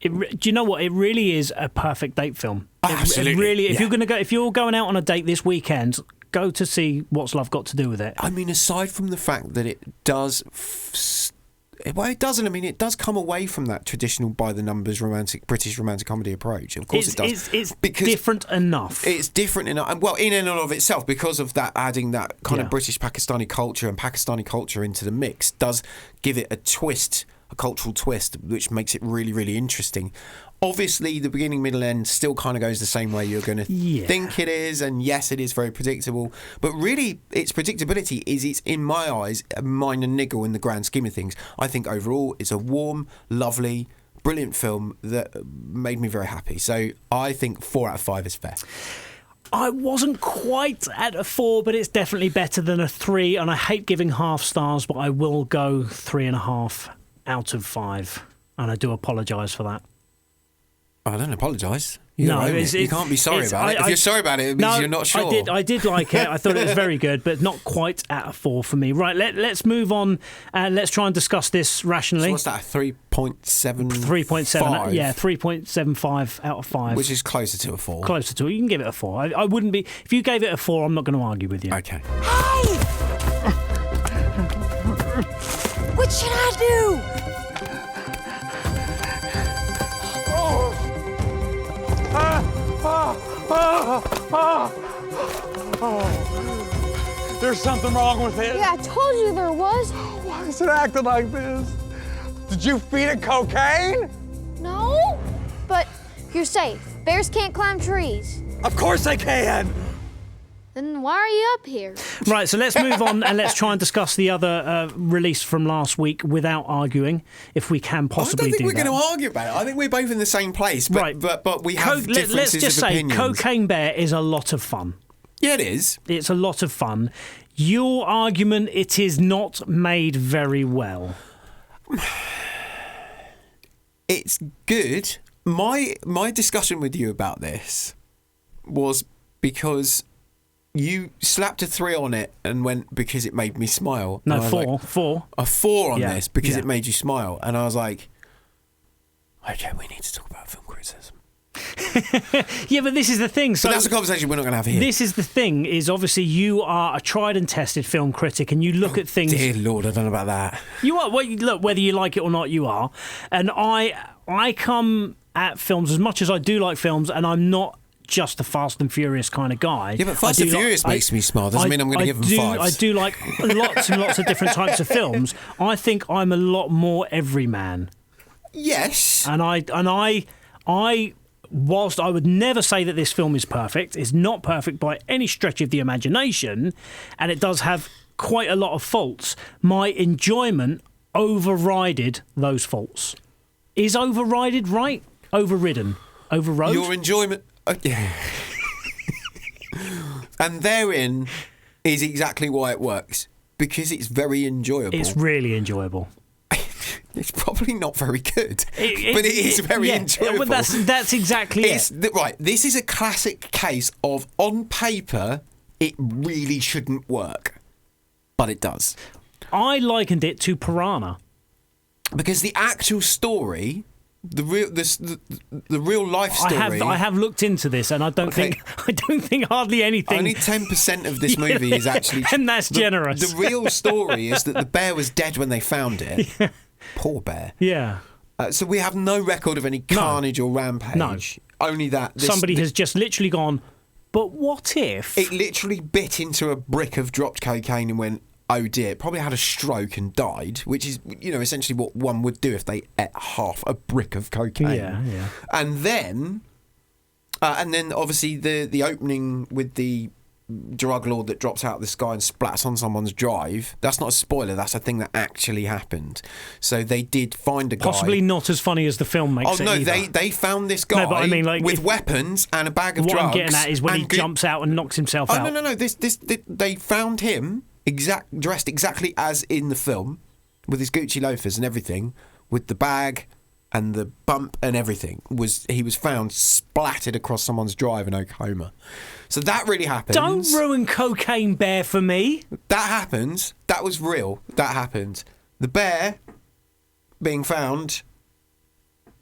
Do you know what? It really is a perfect date film. Absolutely. It really, if you're going out on a date this weekend, go to see What's Love Got to Do with It. I mean, aside from the fact that it does, it doesn't. I mean, it does come away from that traditional by the numbers British romantic comedy approach. Of course, it does. It's different enough. It's different enough. Well, in and of itself, because of that, adding that kind of British Pakistani culture and Pakistani culture into the mix does give it a twist. A cultural twist, which makes it really, really interesting. Obviously, the beginning, middle, end still kind of goes the same way you're going to think it is, and yes, it is very predictable. But really, its predictability it's in my eyes, a minor niggle in the grand scheme of things. I think overall, it's a warm, lovely, brilliant film that made me very happy. So I think 4 out of 5 is fair. I wasn't quite at a 4, but it's definitely better than a 3, and I hate giving half stars, but I will go 3.5 out of 5, and I do apologise for that. I don't apologise. You can't be sorry about it. If you're sorry about it, it means you're not sure. I did like it. I thought it was very good, but not quite at a 4 for me. Right, let's move on and let's try and discuss this rationally. So what's that, 3.7? 3.7, yeah, 3.75 out of 5. Which is closer to a 4. Closer to it. You can give it a 4. I wouldn't be... If you gave it a 4, I'm not going to argue with you. Okay. Hey! What should I do? There's something wrong with it. Yeah, I told you there was. Why is it acting like this? Did you feed it cocaine? No, but you're safe. Bears can't climb trees. Of course they can. Then why are you up here? Right, so let's move on and let's try and discuss the other release from last week without arguing, if we can possibly do that. I don't think we're going to argue about it. I think we're both in the same place, but we have differences let's just of say opinions. Cocaine Bear is a lot of fun. Yeah, it is. It's a lot of fun. Your argument, it is not made very well. It's good. My discussion with you about this was because you slapped a 3 on it and went because it made me smile. No, and 4. Like, 4. A 4 on this because it made you smile. And I was like, okay, we need to talk about film criticism. Yeah, but this is the thing. So but that's a conversation we're not going to have here. This is the thing, is obviously you are a tried and tested film critic and you look at things... Dear Lord, I don't know about that. You are. Well, look, whether you like it or not, you are. And I come at films as much as I do like films, and I'm not just a Fast and Furious kind of guy. Yeah, but Fast and Furious makes me smile. Doesn't mean I'm going to give them 5s. I do like lots and lots of different types of films. I think I'm a lot more everyman. Yes. And I whilst I would never say that this film is perfect, it's not perfect by any stretch of the imagination, and it does have quite a lot of faults, my enjoyment overrided those faults. Is overrided right? Overridden? Overrode? Your enjoyment... yeah. And therein is exactly why it works. Because it's very enjoyable. It's really enjoyable. It's probably not very good, but it is very enjoyable. Well, that's exactly it. Right, this is a classic case of, on paper, it really shouldn't work, but it does. I likened it to Piranha. Because the actual story... The real life story. I have looked into this, and I don't think hardly anything. Only 10% of this movie is actually, and that's generous. The real story is that the bear was dead when they found it. Yeah. Poor bear. Yeah. So we have no record of any carnage or rampage. No. Only that somebody has just literally gone. But what if it literally bit into a brick of dropped cocaine and went, oh dear, probably had a stroke and died, which is, essentially what one would do if they ate half a brick of cocaine. Yeah. And then obviously the opening with the drug lord that drops out of the sky and splats on someone's drive. That's not a spoiler. That's a thing that actually happened. So they did find a guy. Possibly not as funny as the film makes it. Oh no, either. they found this guy. No, but I mean, like, with weapons and a bag of drugs. What I'm getting at is when he jumps out and knocks himself out. No. They found him dressed exactly as in the film, with his Gucci loafers and everything, with the bag, and the bump and everything he was found splattered across someone's drive in Oklahoma. So that really happened. Don't ruin Cocaine Bear for me. That happened. That was real. That happened. The bear being found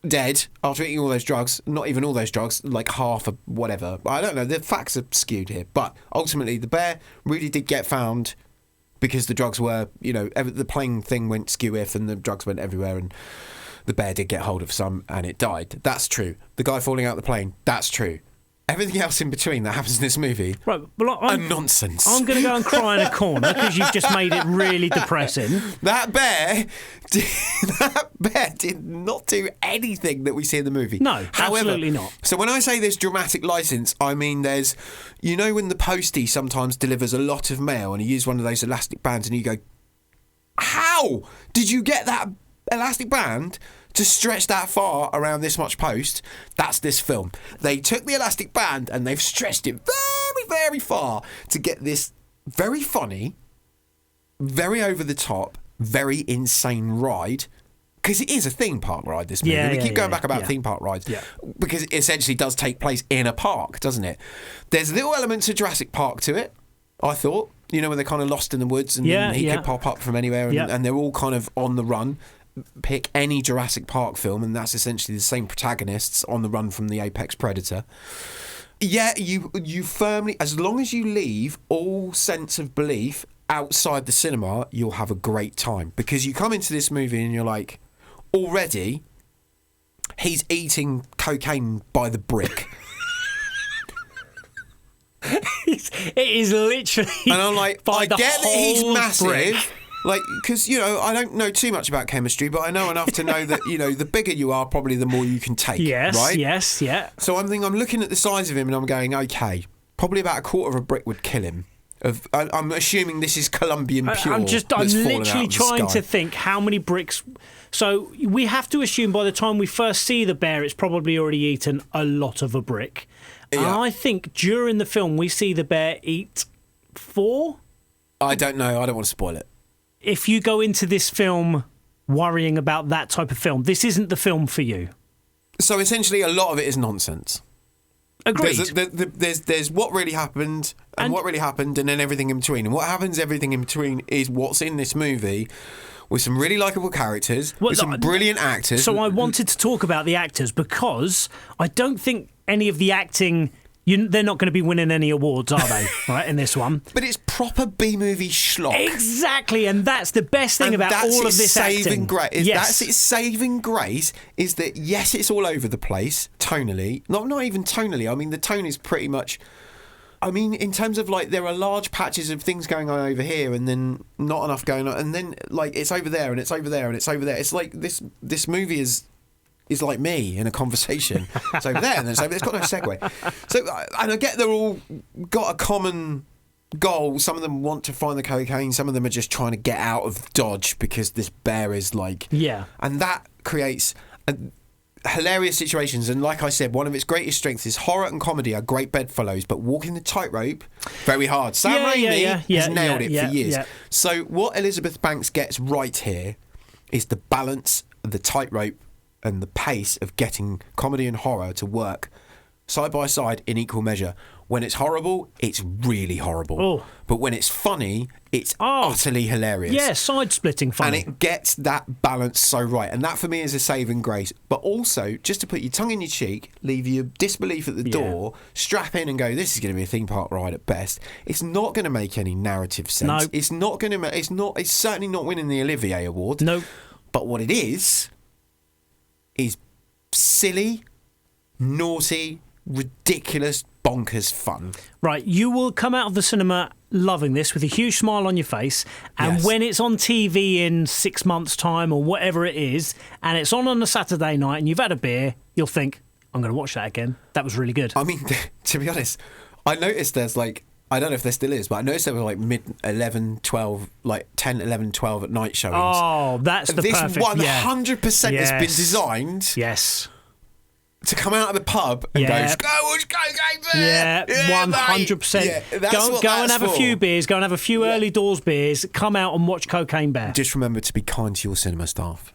dead after eating all those drugs, not even all those drugs, like half of whatever. I don't know. The facts are skewed here. But ultimately, the bear really did get found because the drugs were, the plane thing went skew-if and the drugs went everywhere and the bear did get hold of some and it died. That's true. The guy falling out the plane, that's true. Everything else in between that happens in this movie, right? Well, nonsense. I'm going to go and cry in a corner because you've just made it really depressing. That bear did not do anything that we see in the movie. No, absolutely not. So when I say there's dramatic license, I mean there's, when the postie sometimes delivers a lot of mail and he uses one of those elastic bands and you go, how did you get that elastic band to stretch that far around this much post? That's this film. They took the elastic band and they've stretched it very, very far to get this very funny, very over the top, very insane ride. Because it is a theme park ride, this movie. We keep going back about theme park rides because it essentially does take place in a park, doesn't it? There's little elements of Jurassic Park to it, I thought. When they're kind of lost in the woods and he could pop up from anywhere and they're all kind of on the run. Pick any Jurassic Park film and that's essentially the same protagonists on the run from the apex predator. Yeah, you firmly, as long as you leave all sense of belief outside the cinema, you'll have a great time because you come into this movie and you're like, already he's eating cocaine by the brick. It is literally, and I'm like, I get that he's massive. Brick. Like, because, I don't know too much about chemistry, but I know enough to know that, the bigger you are, probably the more you can take, right? Yes, yeah. So I'm looking at the size of him and I'm going, okay, probably about a quarter of a brick would kill him. I'm assuming this is Colombian pure. I'm literally trying to think how many bricks. So we have to assume by the time we first see the bear, it's probably already eaten a lot of a brick. Yeah. And I think during the film, we see the bear eat 4. I don't know. I don't want to spoil it. If you go into this film worrying about that type of film, this isn't the film for you. So essentially, a lot of it is nonsense. Agreed. There's what really happened and what really happened, and then everything in between. And what happens, everything in between, is what's in this movie with some really likeable characters, with some brilliant actors. So I wanted to talk about the actors because I don't think any of the acting. They're not going to be winning any awards, are they? Right, in this one. But it's proper B-movie schlock. Exactly, and that's the best thing about all of this acting. That's its saving grace, is that, yes, it's all over the place, tonally. Not even tonally. I mean, the tone is pretty much... I mean, in terms of, like, there are large patches of things going on over here and then not enough going on. And then, like, it's over there and it's over there and it's over there. It's like this movie is like me in a conversation. It's over there and then it's over there. It's got no segue. So, and I get they're all got a common goal. Some of them want to find the cocaine. Some of them are just trying to get out of Dodge because this bear is like... Yeah. And that creates hilarious situations. And like I said, one of its greatest strengths is horror and comedy are great bedfellows, but walking the tightrope, very hard. Sam Raimi has nailed it for years. Yeah. So what Elizabeth Banks gets right here is the balance of the tightrope and the pace of getting comedy and horror to work side by side in equal measure. When it's horrible, it's really horrible. Oh. But when it's funny, it's utterly hilarious. Yeah, side-splitting funny. And it gets that balance so right. And that, for me, is a saving grace. But also, just to put your tongue in your cheek, leave your disbelief at the door, strap in and go, this is going to be a theme park ride at best. It's not going to make any narrative sense. No. It's not going to... It's certainly not winning the Olivier Award. No. But what it is silly, naughty, ridiculous, bonkers fun. Right, you will come out of the cinema loving this with a huge smile on your face, and when it's on TV in 6 months' time or whatever it is, and it's on a Saturday night and you've had a beer, you'll think, I'm going to watch that again. That was really good. I mean, to be honest, I noticed there's like, I don't know if there still is, but I noticed there were like mid 11, 12, like 10, 11, 12 at night showings. Oh, that's the perfect... This 100% has been designed... to come out of the pub and go watch Cocaine Bear. Yeah, 100%. Yeah, go and have a few beers, go and have a few early doors beers, come out and watch Cocaine Bear. Just remember to be kind to your cinema staff.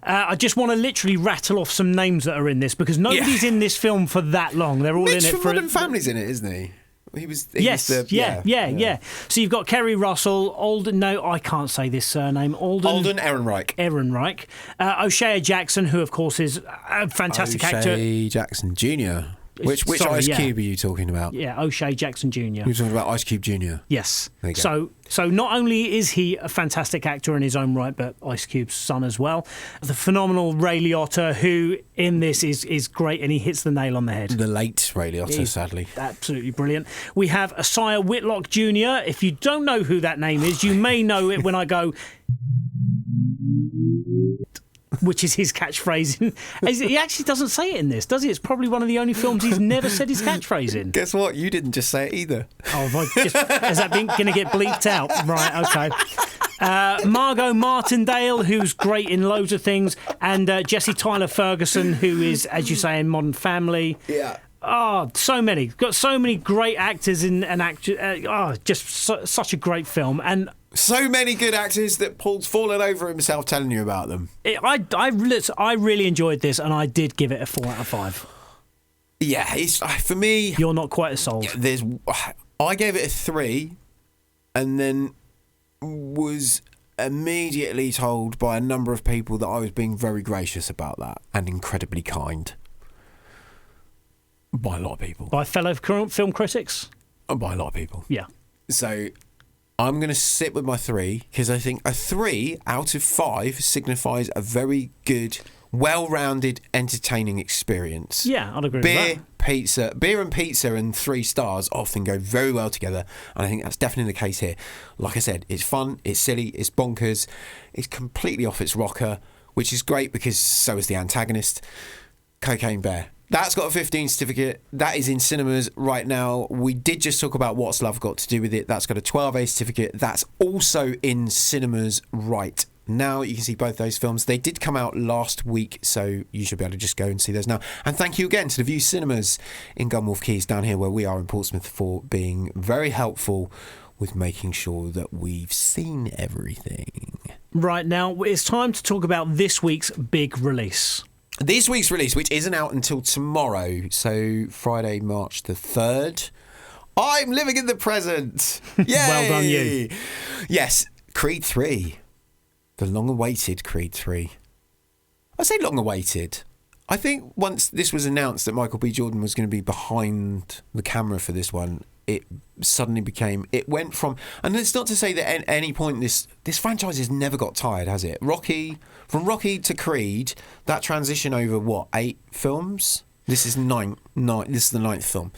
I just want to literally rattle off some names that are in this because nobody's in this film for that long. They're all Mitch in it from for Modern Family's in it, isn't he? He was yeah. So you've got Kerry Russell, Alden. No, I can't say this surname. Alden Ehrenreich. O'Shea Jackson, who of course is a fantastic actor. O'Shea Jackson Jr. Which Ice Cube are you talking about? Yeah, O'Shea Jackson Jr. You're talking about Ice Cube Jr. Yes. There you go. So not only is he a fantastic actor in his own right, but Ice Cube's son as well. The phenomenal Ray Liotta, who in this is great, and he hits the nail on the head. The late Ray Liotta, sadly. Absolutely brilliant. We have Isaiah Whitlock Jr. If you don't know who that name is, you may know it when I go... which is his catchphrase. He actually doesn't say it in this, does he? It's probably one of the only films he's never said his catchphrase in. Guess what? You didn't just say it either. Oh, is that going to get bleeped out? Right, okay. Margot Martindale, who's great in loads of things, and Jesse Tyler Ferguson, who is, as you say, in Modern Family. Yeah. Oh, so many. Got so many great actors in an actor. Such a great film. And so many good actors that Paul's fallen over himself telling you about them. I really enjoyed this, and I did give it a 4 out of 5. Yeah, it's for me. You're not quite as sold. I gave it a 3, and then was immediately told by a number of people that I was being very gracious about that and incredibly kind. By a lot of people. By fellow film critics? By a lot of people. Yeah. So I'm going to sit with my 3 because I think a 3 out of 5 signifies a very good, well-rounded, entertaining experience. Yeah, I'd agree with that. Beer and pizza and 3 stars often go very well together, and I think that's definitely the case here. Like I said, it's fun, it's silly, it's bonkers, it's completely off its rocker, which is great because so is the antagonist, Cocaine Bear. That's got a 15 certificate. That is in cinemas right now. We did just talk about What's Love Got to Do with It. That's got a 12A certificate. That's also in cinemas right now. You can see both those films. They did come out last week, so you should be able to just go and see those now. And thank you again to the View Cinemas in Gunwolf Keys down here where we are in Portsmouth for being very helpful with making sure that we've seen everything. Right, now it's time to talk about this week's big release. This week's release, which isn't out until tomorrow, so Friday, March the 3rd. I'm living in the present. Yay! Well done, you. Yes, Creed 3. The long-awaited Creed 3. I say long-awaited. I think once this was announced that Michael B. Jordan was going to be behind the camera for this one, it suddenly became... It went from... And it's not to say that at any point this franchise has never got tired, has it? From Rocky to Creed, that transition over, 8 films? This is this is the 9th film.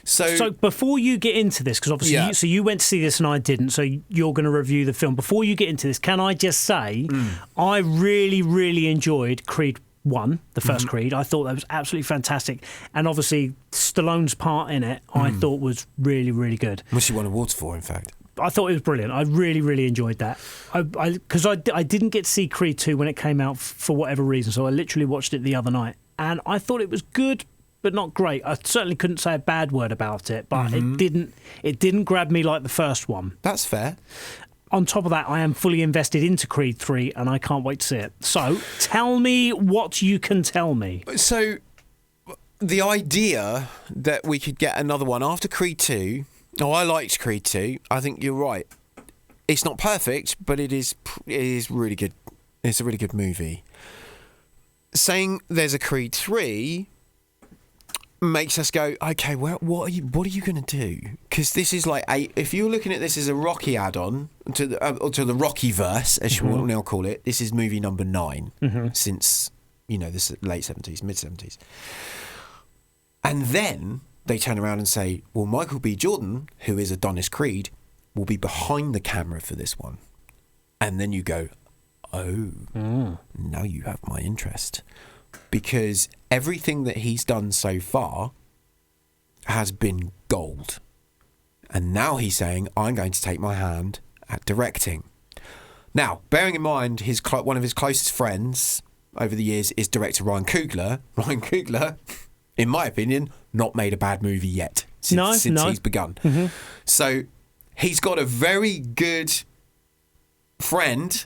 So before you get into this, because obviously you went to see this and I didn't, so you're going to review the film. Before you get into this, can I just say I really, really enjoyed Creed 1, the first Creed. I thought that was absolutely fantastic. And obviously Stallone's part in it, I thought was really, really good. Which he won awards for, in fact. I thought it was brilliant. I really, really enjoyed that. Because I didn't get to see Creed 2 when it came out for whatever reason, so I literally watched it the other night. And I thought it was good, but not great. I certainly couldn't say a bad word about it, but it didn't grab me like the first one. That's fair. On top of that, I am fully invested into Creed 3 and I can't wait to see it. So, tell me what you can tell me. So, the idea that we could get another one after Creed 2... Oh, I liked Creed 2. I think you're right. It's not perfect, but it is really good. It's a really good movie. Saying there's a Creed 3... makes us go, okay, well, what are you going to do? Because this is like if you're looking at this as a Rocky add-on to the Rocky verse, as you will now call it, this is movie number 9 since this late 70s, mid 70s, and then they turn around and say, well, Michael B. Jordan, who is Adonis Creed, will be behind the camera for this one, and then you go, oh, now you have my interest. Because everything that he's done so far has been gold. And now he's saying, I'm going to take my hand at directing. Now, bearing in mind one of his closest friends over the years is director Ryan Coogler. Ryan Coogler, in my opinion, not made a bad movie yet since he's begun. So he's got a very good friend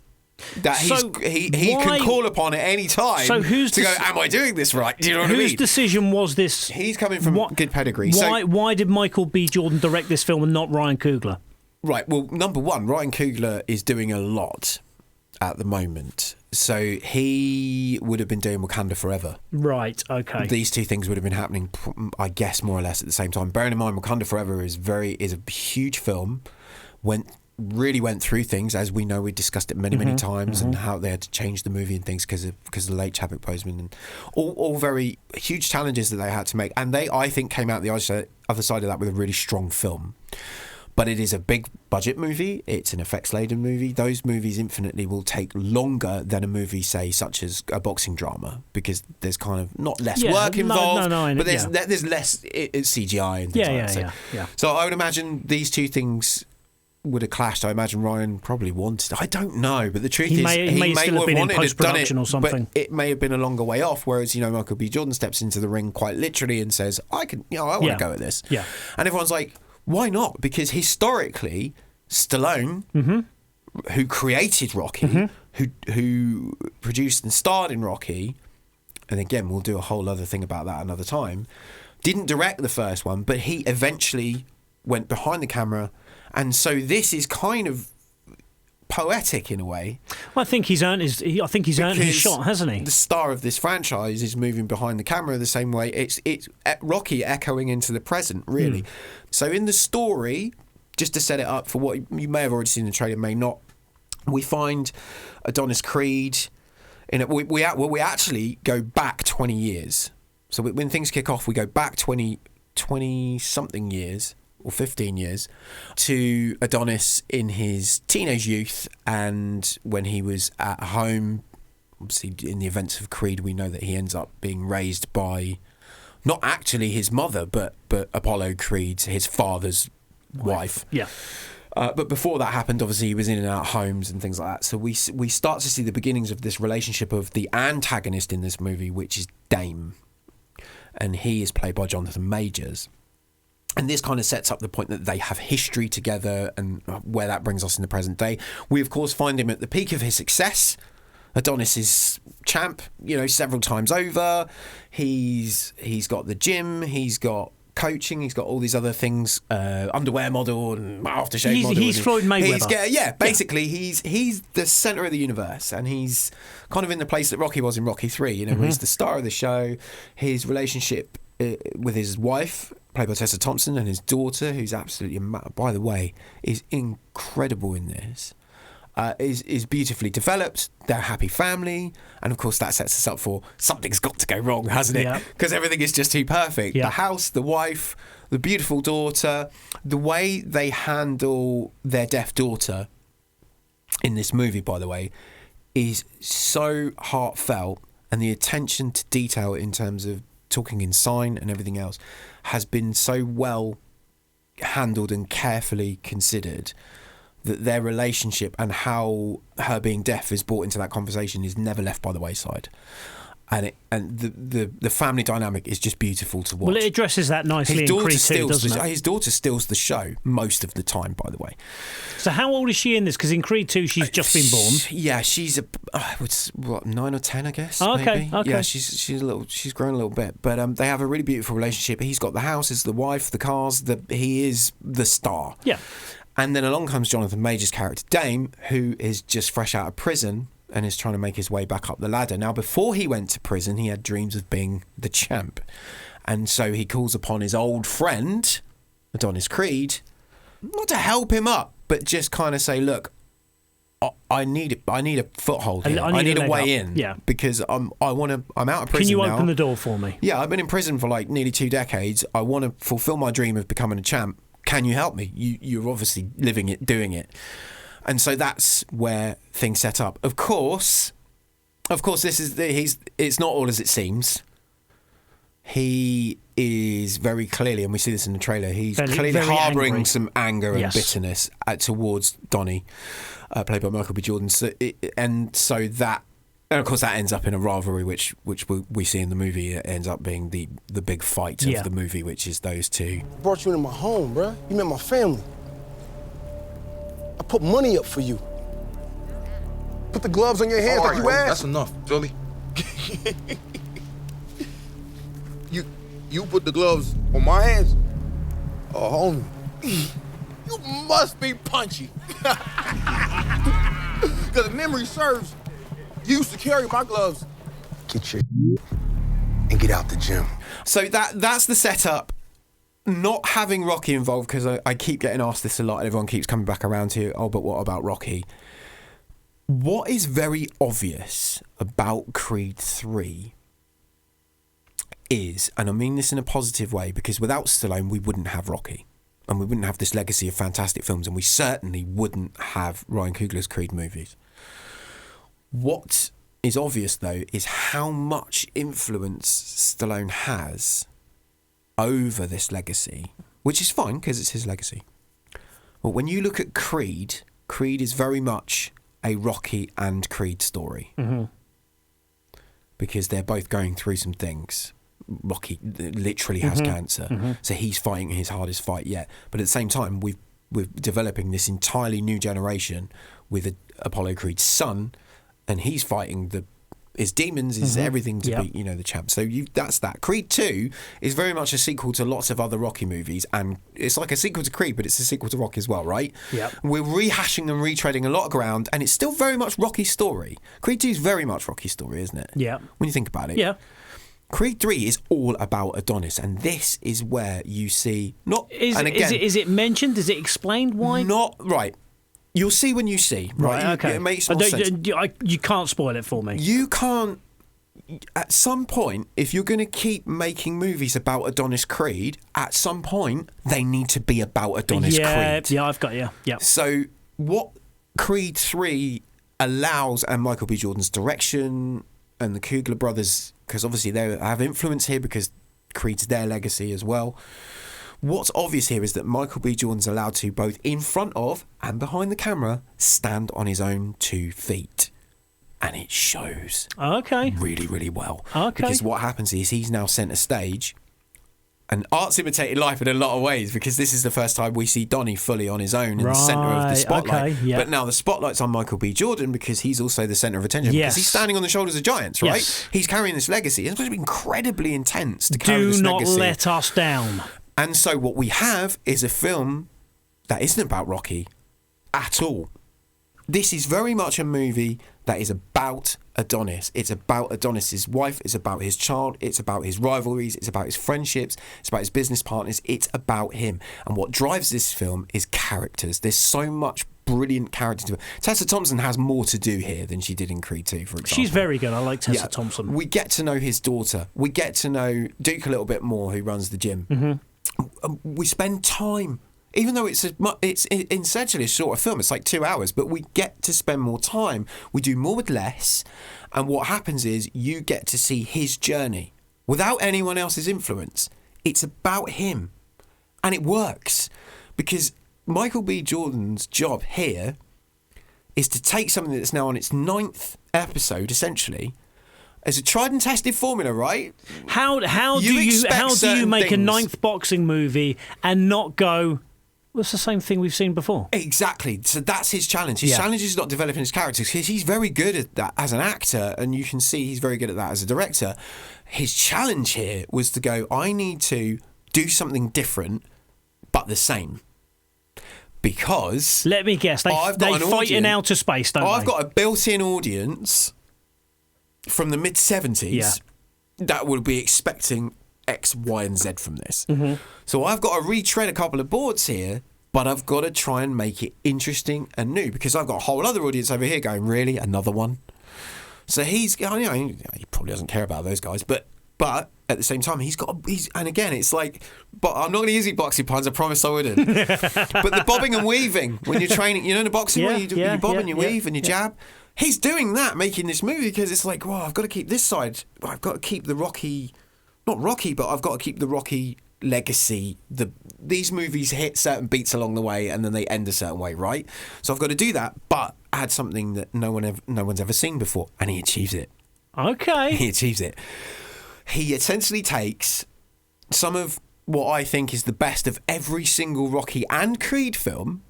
that he can call upon at any time to go, am I doing this right? Do you know what I mean? Whose decision was this? He's coming from good pedigree. Why did Michael B. Jordan direct this film and not Ryan Coogler? Right, well, number one, Ryan Coogler is doing a lot at the moment. So he would have been doing Wakanda Forever. Right, okay. These two things would have been happening, I guess, more or less at the same time. Bearing in mind, Wakanda Forever is a huge film, really went through things, as we know. We discussed it many times, and how they had to change the movie and things because of the late Chadwick Boseman, and all very huge challenges that they had to make. And they, I think, came out the other side of that with a really strong film. But it is a big budget movie. It's an effects-laden movie. Those movies infinitely will take longer than a movie, say, such as a boxing drama, because there's kind of not less work involved, but there's less CGI and things like that. Yeah. So I would imagine these two things would have clashed. I imagine Ryan probably wanted. I don't know, but the truth is, he may still have been in post-production or something. But it may have been a longer way off. Whereas Michael B. Jordan steps into the ring quite literally and says, "I want to go at this." Yeah, and everyone's like, why not? Because historically, Stallone, who created Rocky, who produced and starred in Rocky, and again, we'll do a whole other thing about that another time, didn't direct the first one, but he eventually went behind the camera. And so this is kind of poetic in a way. Well, I think he's earned his shot, hasn't he? The star of this franchise is moving behind the camera the same way. It's Rocky echoing into the present, really. So in the story, just to set it up for what you may have already seen in the trailer, may not, we find Adonis Creed. We actually go back 20 years. So when things kick off, we go back 20 something years, or 15 years, to Adonis in his teenage youth, and when he was at home. Obviously, in the events of Creed, we know that he ends up being raised by not actually his mother, but Apollo Creed, his father's wife. Yeah. But before that happened, obviously, he was in and out of homes and things like that. So we start to see the beginnings of this relationship of the antagonist in this movie, which is Dame. And he is played by Jonathan Majors. And this kind of sets up the point that they have history together, and where that brings us in the present day. We, of course, find him at the peak of his success. Adonis is champ, several times over. He's got the gym, he's got coaching, he's got all these other things, underwear model and aftershave model. He's Floyd Mayweather. Basically, he's the centre of the universe, and he's kind of in the place that Rocky was in Rocky 3, where he's the star of the show. His relationship with his wife, played by Tessa Thompson, and his daughter, who's absolutely, by the way, is incredible in this. Is beautifully developed. They're a happy family, and of course that sets us up for something's got to go wrong, hasn't it? Because everything is just too perfect. The house, the wife, the beautiful daughter, the way they handle their deaf daughter in this movie, by the way, is so heartfelt, and the attention to detail in terms of talking in sign and everything else has been so well handled and carefully considered, that their relationship and how her being deaf is brought into that conversation is never left by the wayside. And the family dynamic is just beautiful to watch. Well, it addresses that nicely in Creed 2, doesn't it? His daughter steals the show most of the time, by the way. So how old is she in this? Because in Creed 2, she's just been born. Yeah, she's 9 or 10, I guess. Oh, okay, maybe. okay. Yeah, she's grown a little bit, but they have a really beautiful relationship. He's got the house, is the wife, the cars. He is the star. Yeah. And then along comes Jonathan Majors' character, Dame, who is just fresh out of prison and is trying to make his way back up the ladder. Now, before he went to prison, he had dreams of being the champ. And so he calls upon his old friend, Adonis Creed, not to help him up, but just kind of say, look, I need a foothold here. I need a way in. Yeah. Because I'm out of prison. Can you now. Open the door for me? Yeah, I've been in prison for like nearly 2 decades. I want to fulfill my dream of becoming a champ. Can you help me? You're obviously living it, doing it. And so that's where things set up. Of course, it's not all as it seems. He is very clearly, and we see this in the trailer, he's clearly harbouring some anger and bitterness towards Donnie, played by Michael B. Jordan. And of course that ends up in a rivalry, which we see in the movie. It ends up being the big fight of the movie, which is those two. I brought you into my home, bruh. You met my family. I put money up for you. Put the gloves on your hands like you asked. That's enough, Jolie. You put the gloves on my hands? Oh, homie. You must be punchy. Because if memory serves, you used to carry my gloves. Get your and get out the gym. So that's the setup. Not having Rocky involved, because I keep getting asked this a lot and everyone keeps coming back around to, oh, but what about Rocky? What is very obvious about Creed 3 is, and I mean this in a positive way, because without Stallone we wouldn't have Rocky and we wouldn't have this legacy of fantastic films, and we certainly wouldn't have Ryan Coogler's Creed movies. What is obvious though is how much influence Stallone has over this legacy, which is fine because it's his legacy. But when you look at Creed is very much a Rocky and Creed story. Mm-hmm. Because they're both going through some things. Rocky literally has cancer, so he's fighting his hardest fight yet. But at the same time, we're developing this entirely new generation with Apollo Creed's son, and he's fighting his demons, his everything to be, the champ. So that's that. Creed 2 is very much a sequel to lots of other Rocky movies, and it's like a sequel to Creed, but it's a sequel to Rocky as well, right? Yeah. We're rehashing and retreading a lot of ground, and it's still very much Rocky's story. Creed 2 is very much Rocky's story, isn't it? Yeah. When you think about it. Yeah. Creed 3 is all about Adonis, and this is where you see Is it mentioned? Is it explained why? Not right. You'll see when you see. Right. Okay. It makes more sense. You can't spoil it for me. You can't. At some point, if you're going to keep making movies about Adonis Creed, at some point they need to be about Adonis Creed. Yeah, I've got you. Yeah. So what Creed 3 allows, and Michael B. Jordan's direction, and the Coogler brothers, because obviously they have influence here because Creed's their legacy as well. What's obvious here is that Michael B. Jordan's allowed to, both in front of and behind the camera, stand on his own 2 feet. And it shows really, really well. Okay. Because what happens is he's now centre stage, and art's imitated life in a lot of ways, because this is the first time we see Donnie fully on his own in the centre of the spotlight. Okay, yeah. But now the spotlight's on Michael B. Jordan because he's also the centre of attention. Because he's standing on the shoulders of giants, right? Yes. He's carrying this legacy. It's supposed to be incredibly intense to carry this legacy. legacy. Do not let us down. And so what we have is a film that isn't about Rocky at all. This is very much a movie that is about Adonis. It's about Adonis's wife. It's about his child. It's about his rivalries. It's about his friendships. It's about his business partners. It's about him. And what drives this film is characters. There's so much brilliant character. Tessa Thompson has more to do here than she did in Creed 2, for example. She's very good. I like Tessa Thompson. We get to know his daughter. We get to know Duke a little bit more, who runs the gym. We spend time, even though it's essentially a shorter film, it's like 2 hours, but we get to spend more time. We do more with less, and what happens is you get to see his journey without anyone else's influence. It's about him, and it works, because Michael B. Jordan's job here is to take something that's now on its 9th episode, essentially, as a tried and tested formula, right? How do you make a 9th boxing movie and not go, well, it's the same thing we've seen before? Exactly. So that's his challenge. His challenge is not developing his characters, because he's very good at that as an actor, and you can see he's very good at that as a director. His challenge here was to go, I need to do something different but the same. Because let me guess, they fight in outer space, don't they? I've got a built-in audience from the mid-70s that will be expecting X, Y, and Z from this. So I've got to retread a couple of boards here, but I've got to try and make it interesting and new, because I've got a whole other audience over here going, really? Another one? So he probably doesn't care about those guys, but at the same time, and again, it's like, but I'm not going to use any boxing puns, I promise I wouldn't. But the bobbing and weaving, when you're training, in the boxing where you bob and you weave and you jab, he's doing that, making this movie, because it's like, well, I've got to keep this side, I've got to keep the Rocky, not Rocky, but I've got to keep the Rocky legacy. These movies hit certain beats along the way, and then they end a certain way, right? So I've got to do that, but add something that no one's ever seen before, and he achieves it. Okay. He achieves it. He essentially takes some of what I think is the best of every single Rocky and Creed film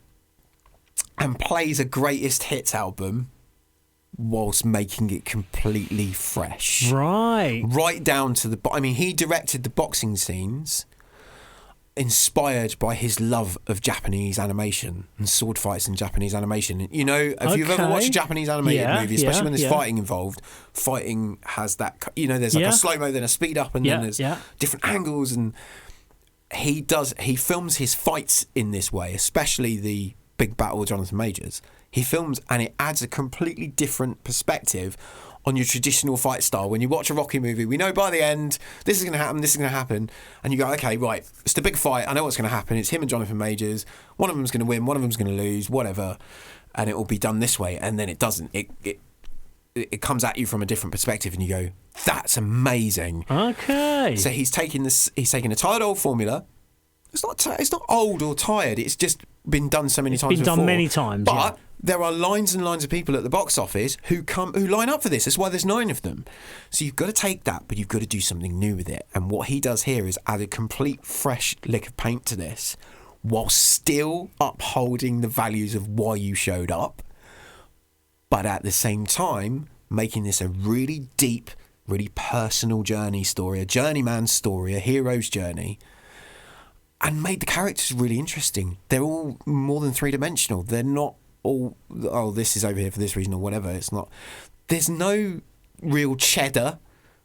and plays a greatest hits album whilst making it completely fresh. Right Down to the... I mean, he directed the boxing scenes inspired by his love of Japanese animation and sword fights in Japanese animation. You know, if you've ever watched a Japanese animated movie, especially when there's fighting involved, fighting has that, you know, there's like a slow-mo, then a speed up, and then there's different angles, and he films his fights in this way, especially the big battle with Jonathan Majors. He films, and it adds a completely different perspective on your traditional fight style. When you watch a Rocky movie, we know by the end, this is going to happen, this is going to happen. And you go, okay, right, it's the big fight. I know what's going to happen. It's him and Jonathan Majors. One of them's going to win, one of them's going to lose, whatever. And it will be done this way. And then it doesn't. It comes at you from a different perspective, and you go, that's amazing. Okay. So he's taking a tired old formula. It's not old or tired. It's just been done so many times before. It's been done many times, But there are lines and lines of people at the box office who line up for this. That's why there's 9 of them. So you've got to take that, but you've got to do something new with it. And what he does here is add a complete fresh lick of paint to this, while still upholding the values of why you showed up, but at the same time making this a really deep, really personal journey story, a journeyman's story, a hero's journey. And made the characters really interesting. They're all more than 3-dimensional. They're not all, oh, this is over here for this reason or whatever. It's not. There's no real cheddar.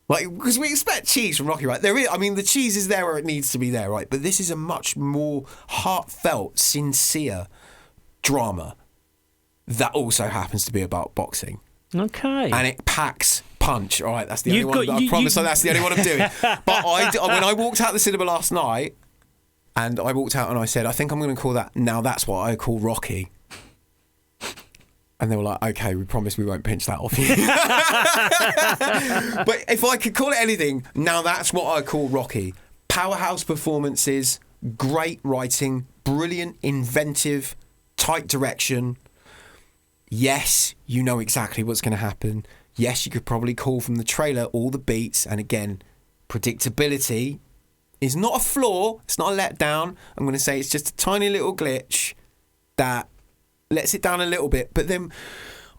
Like, because we expect cheese from Rocky, right? There is. I mean, the cheese is there where it needs to be there, right? But this is a much more heartfelt, sincere drama that also happens to be about boxing. Okay. And it packs punch. All right, that's the only one. I promise that's the only one I'm doing. But when I walked out the cinema last night, and I walked out and I said, I think I'm going to call that, now that's what I call Rocky. And they were like, okay, we promise we won't pinch that off you. But if I could call it anything, now that's what I call Rocky. Powerhouse performances, great writing, brilliant, inventive, tight direction. Yes, you know exactly what's going to happen. Yes, you could probably call from the trailer all the beats. And again, predictability is not a flaw. It's not a letdown. I'm going to say it's just a tiny little glitch that lets it down a little bit. But then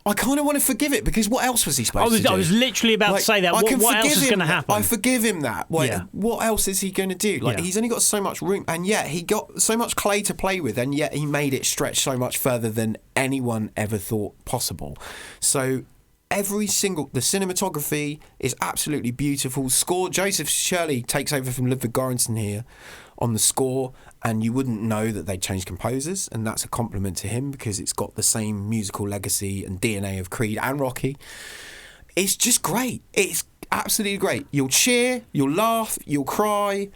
I kind of want to forgive it, because what else was he supposed to do? I was literally about to say that. What else is going to happen? I forgive him that. What else is he going to do? He's only got so much room, and yet he got so much clay to play with, and yet he made it stretch so much further than anyone ever thought possible. So the cinematography is absolutely beautiful. Score, Joseph Shirley takes over from Ludwig Göransson here on the score, and you wouldn't know that they changed composers, and that's a compliment to him, because it's got the same musical legacy and DNA of Creed and Rocky. It's just great. It's absolutely great. You'll cheer, you'll laugh, you'll cry,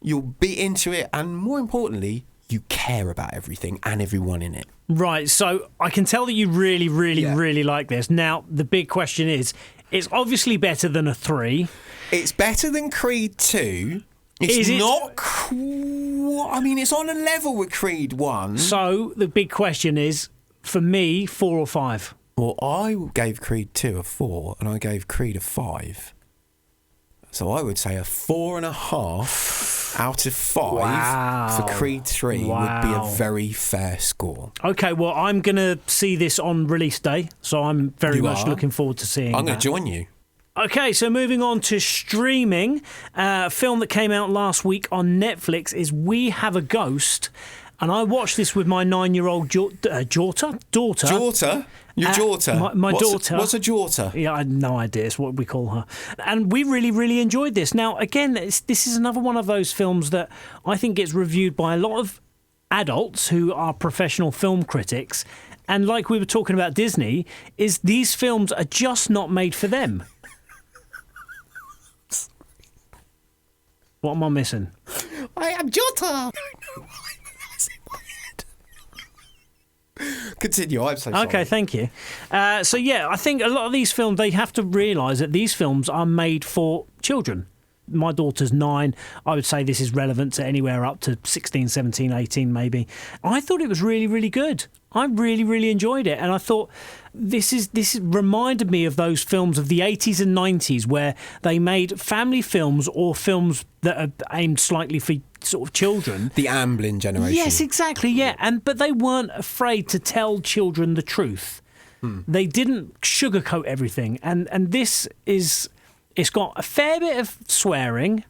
you'll be into it, and more importantly, you care about everything and everyone in it. Right, so I can tell that you really, really, really like this. Now, the big question is, it's obviously better than a 3. It's better than Creed 2. It's not... I mean, it's on a level with Creed 1. So, the big question is, for me, 4 or 5? Well, I gave Creed 2 a 4, and I gave Creed a 5. So I would say a 4.5 out of 5 for Creed 3 would be a very fair score. Okay, well, I'm going to see this on release day, so I'm very much looking forward to seeing I'm going to join you. Okay, so moving on to streaming. A film that came out last week on Netflix is We Have a Ghost. And I watched this with my 9-year-old daughter. Daughter? Your daughter? My daughter. What's a daughter? Yeah, I had no idea. It's what we call her. And we really, really enjoyed this. Now, again, this is another one of those films that I think gets reviewed by a lot of adults who are professional film critics. And like we were talking about Disney, is these films are just not made for them. What am I missing? I am Jota. Continue, I'm so sorry. Okay, thank you. So, yeah, I think a lot of these films, they have to realise that these films are made for children. My daughter's 9. I would say this is relevant to anywhere up to 16, 17, 18 maybe. I thought it was really, really good. I really, really enjoyed it. And I thought this reminded me of those films of the 80s and 90s where they made family films or films that are aimed slightly for sort of children. The Amblin generation. Yes, exactly, yeah. But they weren't afraid to tell children the truth. They didn't sugarcoat everything, and this is, it's got a fair bit of swearing,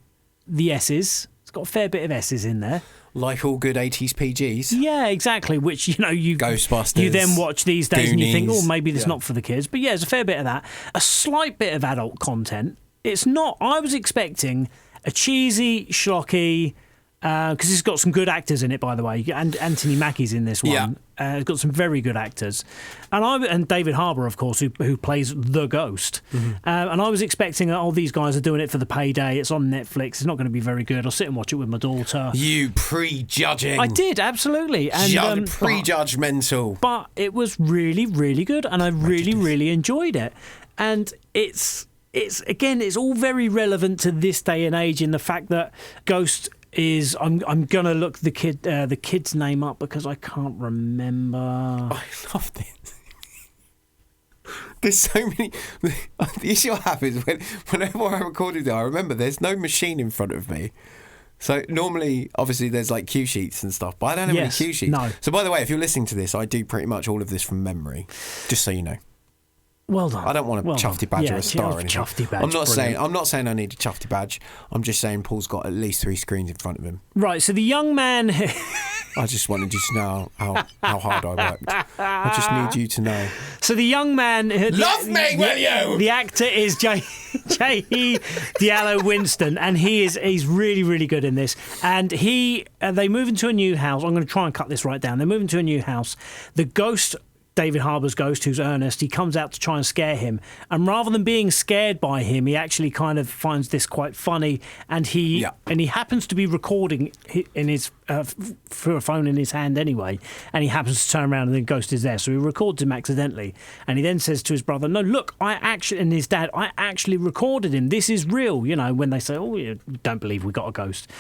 the S's. It's got a fair bit of S's in there. Like all good 80s PGs. Yeah, exactly. Which, you Ghostbusters. You then watch these days Goonies. and you think, oh, maybe this is not for the kids. But yeah, there's a fair bit of that. A slight bit of adult content. It's not. I was expecting a cheesy, schlocky, because it's got some good actors in it, by the way. And Anthony Mackie's in this one. Yeah. It's got some very good actors, and David Harbour, of course, who plays the Ghost. And I was expecting, these guys are doing it for the payday. It's on Netflix. It's not going to be very good. I'll sit and watch it with my daughter. You prejudging. I did, absolutely. And prejudgmental. But it was really, really good, and I really, really enjoyed it. And it's all very relevant to this day and age in the fact that Ghost is, I'm gonna look the kid's name up because I can't remember. I love this. There's so many. The issue I have is whenever I recorded it, I remember there's no machine in front of me. So normally, obviously, there's like cue sheets and stuff, but I don't have any cue sheets. No. So by the way, if you're listening to this, I do pretty much all of this from memory, just so you know. Well done. I don't want a Chuffy badge or a star or anything. Chuffy badge, I'm not saying I need a Chuffy badge. I'm just saying Paul's got at least 3 screens in front of him. Right. So the young man. I just wanted you to know how hard I worked. I just need you to know. So the young man. Love me, will you? The actor is J.E. Diallo Winston, and he's really, really good in this. And they move into a new house. I'm going to try and cut this right down. They move into a new house. The ghost. David Harbour's ghost, who's Ernest, he comes out to try and scare him. And rather than being scared by him, he actually kind of finds this quite funny. And he happens to be recording in his through a phone in his hand anyway. And he happens to turn around and the ghost is there. So he records him accidentally. And he then says to his brother, "No, look, and his dad, I actually recorded him. This is real." You know, when they say, "Oh, you don't believe we got a ghost."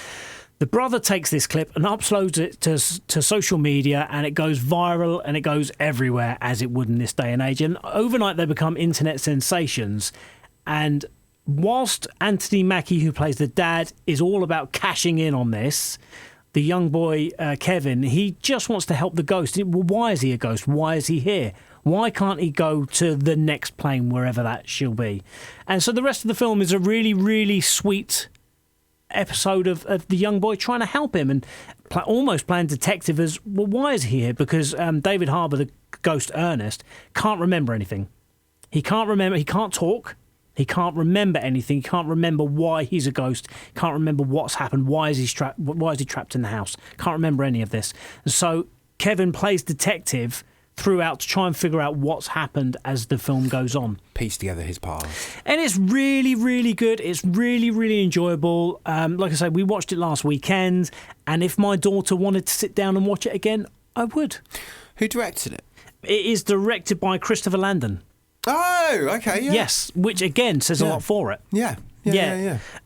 The brother takes this clip and uploads it to social media, and it goes viral and it goes everywhere, as it would in this day and age. And overnight they become internet sensations. And whilst Anthony Mackie, who plays the dad, is all about cashing in on this, the young boy, Kevin, he just wants to help the ghost. Well, why is he a ghost? Why is he here? Why can't he go to the next plane, wherever that shall be? And so the rest of the film is a really, really sweet episode of the young boy trying to help him and almost playing detective as, well, why is he here? Because David Harbour, the ghost Ernest, can't remember anything. He can't remember, he can't talk, he can't remember anything, he can't remember why he's a ghost, can't remember what's happened, why is he trapped in the house, can't remember any of this. And so Kevin plays detective throughout to try and figure out what's happened as the film goes on. Piece together his past. And it's really, really good. It's really, really enjoyable. Like I say, we watched it last weekend, and if my daughter wanted to sit down and watch it again, I would. Who directed it? It is directed by Christopher Landon. Oh, okay, yeah. Yes, which again says a lot for it. Yeah.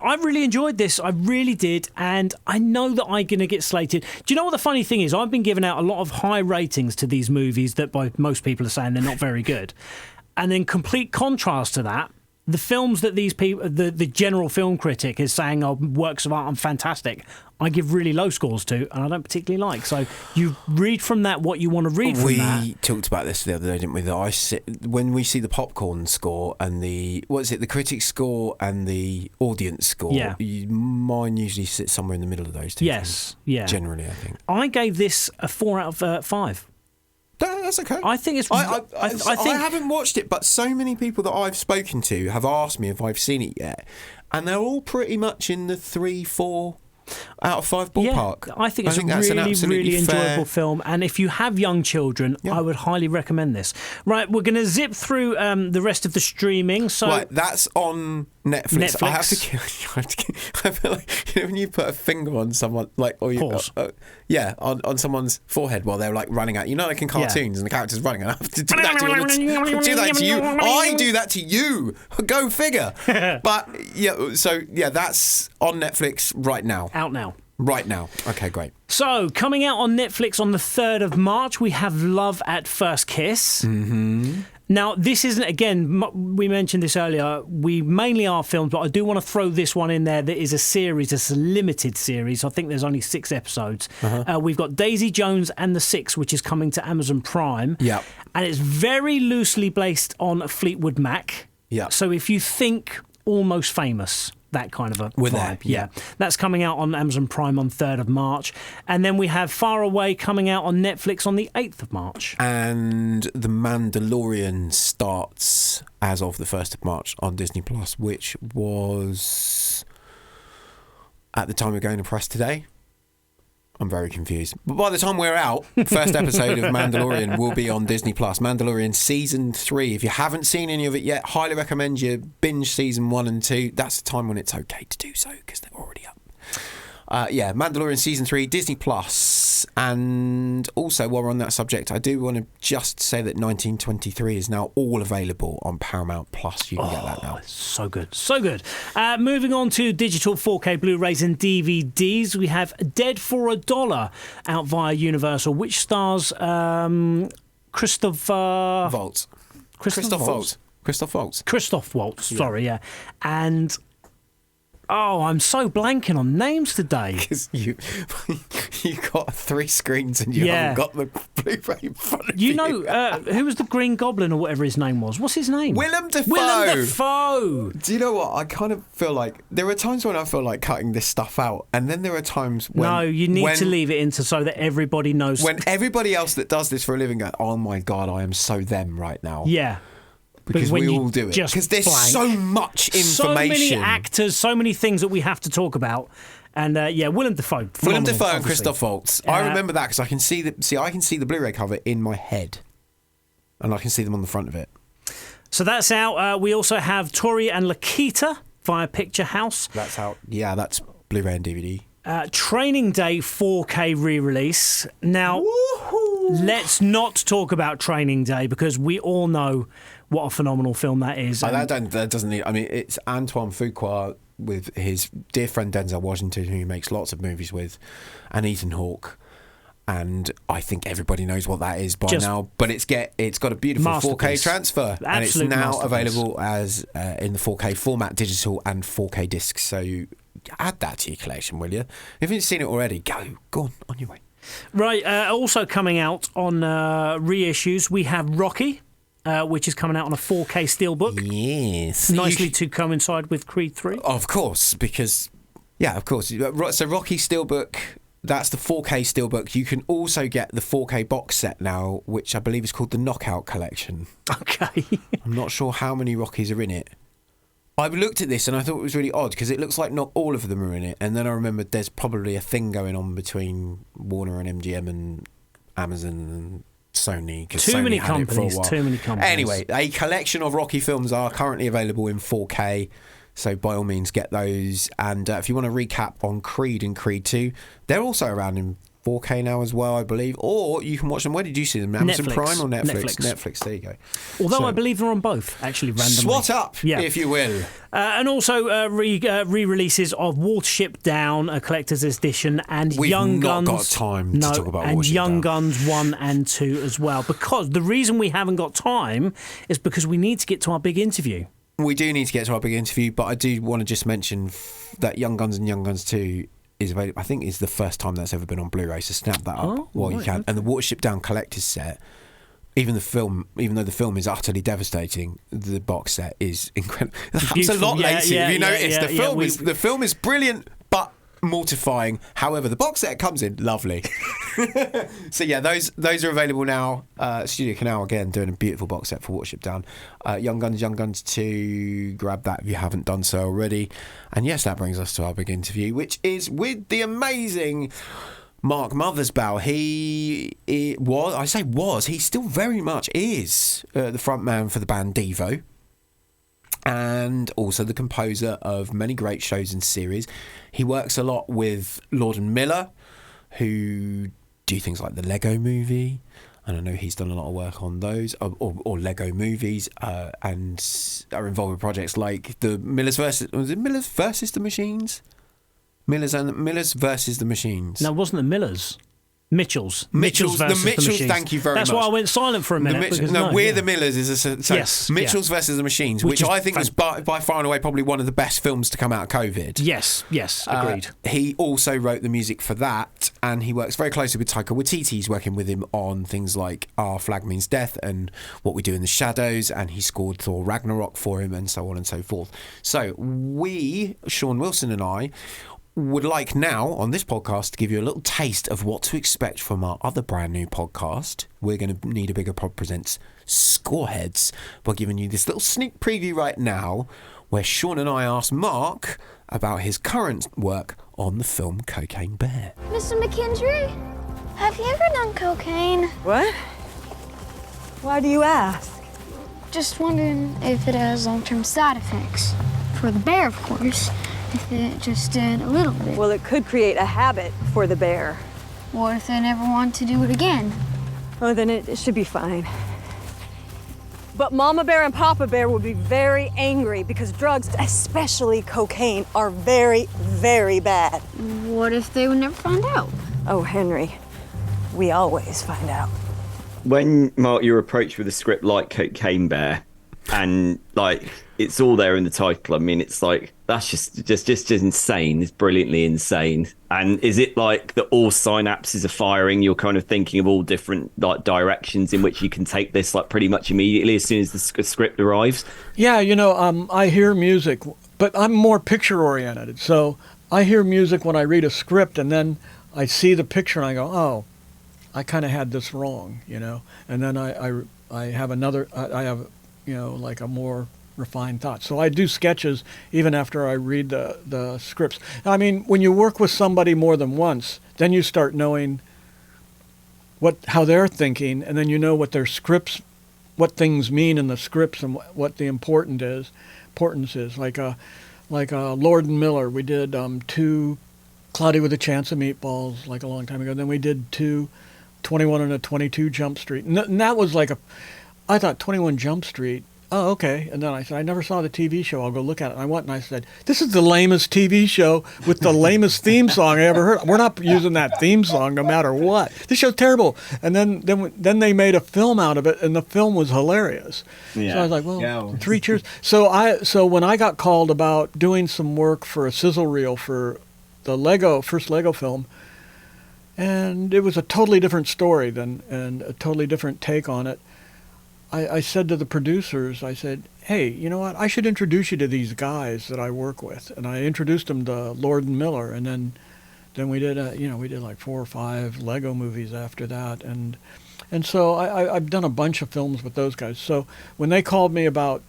I really enjoyed this. I really did. And I know that I'm going to get slated. Do you know what the funny thing is? I've been giving out a lot of high ratings to these movies that by most people are saying they're not very good. And in complete contrast to that, the films that these people, the general film critic is saying are works of art and fantastic, I give really low scores to, and I don't particularly like. So you read from that what you want to read from that. We talked about this the other day, didn't we? That when we see the popcorn score and the critic score and the audience score, mine usually sits somewhere in the middle of those two. Yes, things, generally, I think. I gave this a 4 out of 5. That's okay. I think it's. I haven't watched it, but so many people that I've spoken to have asked me if I've seen it yet, and they're all pretty much in the 3-4 out of 5 ballpark. Yeah, I think it's a really, really enjoyable film, and if you have young children, I would highly recommend this. Right, we're going to zip through the rest of the streaming. So right, that's on Netflix. I have to. I feel like when you put a finger on someone, like, or you, on someone's forehead while they're like running out. You know, like in cartoons, and the character's running. And I have to do that to you. Do that to you. I do that to you. Go figure. But that's on Netflix right now. Out now. Right now. Okay, great. So, coming out on Netflix on the 3rd of March, we have Love at First Kiss. Mm-hmm. Now, this isn't, again, we mentioned this earlier, we mainly are films, but I do want to throw this one in there that is a series, it's a limited series. I think there's only 6 episodes. We've got Daisy Jones and the Six, which is coming to Amazon Prime. Yeah. And it's very loosely based on Fleetwood Mac. Yeah. So if you think Almost Famous, that kind of a vibe. Yeah. That's coming out on Amazon Prime on 3rd of March. And then we have Far Away coming out on Netflix on the 8th of March. And The Mandalorian starts as of the 1st of March on Disney Plus, which was at the time we're going to press today. I'm very confused. But by the time we're out, first episode of Mandalorian will be on Disney Plus. Mandalorian Season 3. If you haven't seen any of it yet, highly recommend you binge Season 1 and 2. That's the time when it's okay to do so, because they're already up. Mandalorian Season 3, Disney Plus. And also, while we're on that subject, I do want to just say that 1923 is now all available on Paramount Plus. You can get that now. So good, so good. Moving on to digital 4K Blu-rays and DVDs, we have Dead for a Dollar out via Universal, which stars Christoph Waltz. Sorry, yeah. And I'm so blanking on names today. Because you got 3 screens and you haven't got the Blu-ray in front of you. You know, who was the Green Goblin or whatever his name was? What's his name? Willem Dafoe. Willem Dafoe. Do you know what? I kind of feel like there are times when I feel like cutting this stuff out, and then there are times when... No, you need to leave it in so that everybody knows. When everybody else that does this for a living go, oh my God, I am so them right now. Yeah. Because we all do it. Because there's so much information. So many actors, so many things that we have to talk about. And Willem Dafoe. Willem Dafoe and Christoph Waltz. I remember that because I can see the Blu-ray cover in my head. And I can see them on the front of it. So that's out. We also have Tori and Lakita via Picture House. That's out. Yeah, that's Blu-ray and DVD. Training Day 4K re-release. Now, let's not talk about Training Day because we all know what a phenomenal film that is. That doesn't need... I mean, it's Antoine Fuqua with his dear friend Denzel Washington, who he makes lots of movies with, and Ethan Hawke. And I think everybody knows what that is by now. But it's got a beautiful 4K transfer. And it's now available as in the 4K format, digital and 4K discs. So add that to your collection, will you? If you've seen it already, go on your way. Right, also coming out on reissues, we have Rocky, which is coming out on a 4K steelbook. Yes. Nicely to coincide with Creed 3. Of course, because... Yeah, of course. So Rocky steelbook, that's the 4K steelbook. You can also get the 4K box set now, which I believe is called the Knockout Collection. Okay. I'm not sure how many Rockies are in it. I looked at this and I thought it was really odd because it looks like not all of them are in it. And then I remembered there's probably a thing going on between Warner and MGM and Amazon and Sony. Too many companies. Anyway, a collection of Rocky films are currently available in 4K. So by all means, get those. And if you want to recap on Creed and Creed 2, they're also around in 4K now as well, I believe. Or you can watch them. Where did you see them? Amazon Prime or Netflix? Netflix. There you go. Although I believe they're on both, actually, randomly. Swat up, if you will. And also re-releases of Watership Down, a collector's edition, and Young Guns. We've not got time to talk about and Watership Young Down. Guns 1 and 2 as well. Because the reason we haven't got time is because we need to get to our big interview. We do need to get to our big interview, but I do want to just mention that Young Guns and Young Guns 2 is available. I think it's the first time that's ever been on Blu-ray, so snap that up while you can. And the Watership Down collector's set, even though the film is utterly devastating, the box set is incredible. That's a lot, Lacey. Have you noticed? The film is brilliant, but mortifying. However, the box set comes in lovely. So yeah, those are available now. Studio Canal again doing a beautiful box set for Watership Down. Young Guns 2, grab that if you haven't done so already. And yes, that brings us to our big interview, which is with the amazing Mark Mothersbaugh. He still very much is the front man for the band Devo, and also the composer of many great shows and series. He works a lot with Lord and Miller, who do things like the Lego Movie, and I know he's done a lot of work on those, or Lego movies, and are involved with projects like the Millers versus the Machines? Millers versus the Machines. No, it wasn't the Millers. Mitchells. The versus the Mitchells, Machines. thank you very much. That's why I went silent for a minute. We're the Millers is Mitchells yeah. versus the Machines, which I think was by far and away probably one of the best films to come out of COVID. Yes, agreed. He also wrote the music for that, and he works very closely with Taika Waititi. He's working with him on things like Our Flag Means Death and What We Do in the Shadows, and he scored Thor Ragnarok for him, and so on and so forth. So we, Sean Wilson and I, would like now on this podcast to give you a little taste of what to expect from our other brand new podcast. We're going to Need a Bigger Pod presents Scoreheads by giving you this little sneak preview right now where Sean and I asked Mark about his current work on the film Cocaine Bear. Mr. McKendry, have you ever done cocaine? What? Why do you ask? Just wondering if it has long-term side effects. For the bear, of course. If it just did a little bit. Well, it could create a habit for the bear. What if they never want to do it again? Oh, then it should be fine. But Mama Bear and Papa Bear would be very angry because drugs, especially cocaine, are very, very bad. What if they would never find out? Oh, Henry, we always find out. When, Mark, you're approached with a script like Cocaine Bear, and like it's all there in the title. I mean, it's like that's just insane. It's brilliantly insane. And is it like that all synapses are firing? You're kind of thinking of all different like directions in which you can take this like pretty much immediately as soon as the script arrives. Yeah, I hear music, but I'm more picture oriented. So I hear music when I read a script, and then I see the picture and I go, oh, I kind of had this wrong, And then I have another. I have. Like a more refined thought. So I do sketches even after I read the scripts. I mean, when you work with somebody more than once, then you start knowing how they're thinking, and then you know what their scripts, what things mean in the scripts, and what the importance is. Like Lord and Miller, we did 2 Cloudy with a Chance of Meatballs like a long time ago. Then we did 2 21 and a 22 Jump Street, and that was like I thought 21 Jump Street, oh, okay. And then I said, I never saw the TV show. I'll go look at it. And I went and I said, this is the lamest TV show with the lamest theme song I ever heard. We're not using that theme song no matter what. This show's terrible. And then they made a film out of it, and the film was hilarious. Yeah. So I was like, well, 3 cheers. So when I got called about doing some work for a sizzle reel for the first Lego film, and it was a totally different story and a totally different take on it. I said to the producers, I said, hey, you know what? I should introduce you to these guys that I work with. And I introduced them to Lord and Miller. And then we did, we did like 4 or 5 Lego movies after that. And so I've done a bunch of films with those guys. So when they called me about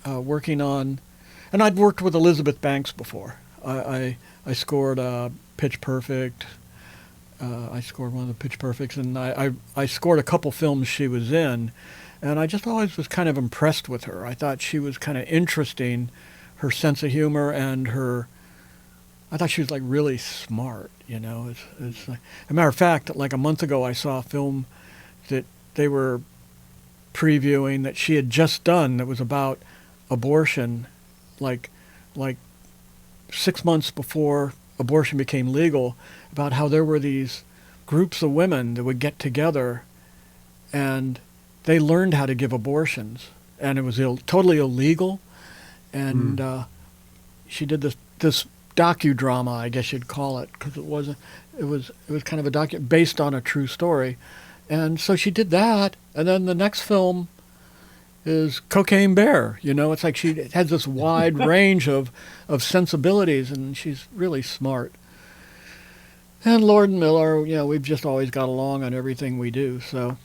working on, and I'd worked with Elizabeth Banks before. I scored Pitch Perfect. I scored one of the Pitch Perfects, and I scored a couple films she was in, and I just always was kind of impressed with her. I thought she was kind of interesting, her sense of humor, and I thought she was like really smart, It's like, a matter of fact, like a month ago, I saw a film that they were previewing that she had just done that was about abortion, like 6 months before abortion became legal, about how there were these groups of women that would get together and they learned how to give abortions, and it was totally illegal. And she did this docudrama, I guess you'd call it, because it was kind of a based on a true story. And so she did that, and then the next film is Cocaine Bear. It's like she has this wide range of sensibilities, and she's really smart. And Lord and Miller, we've just always got along on everything we do. So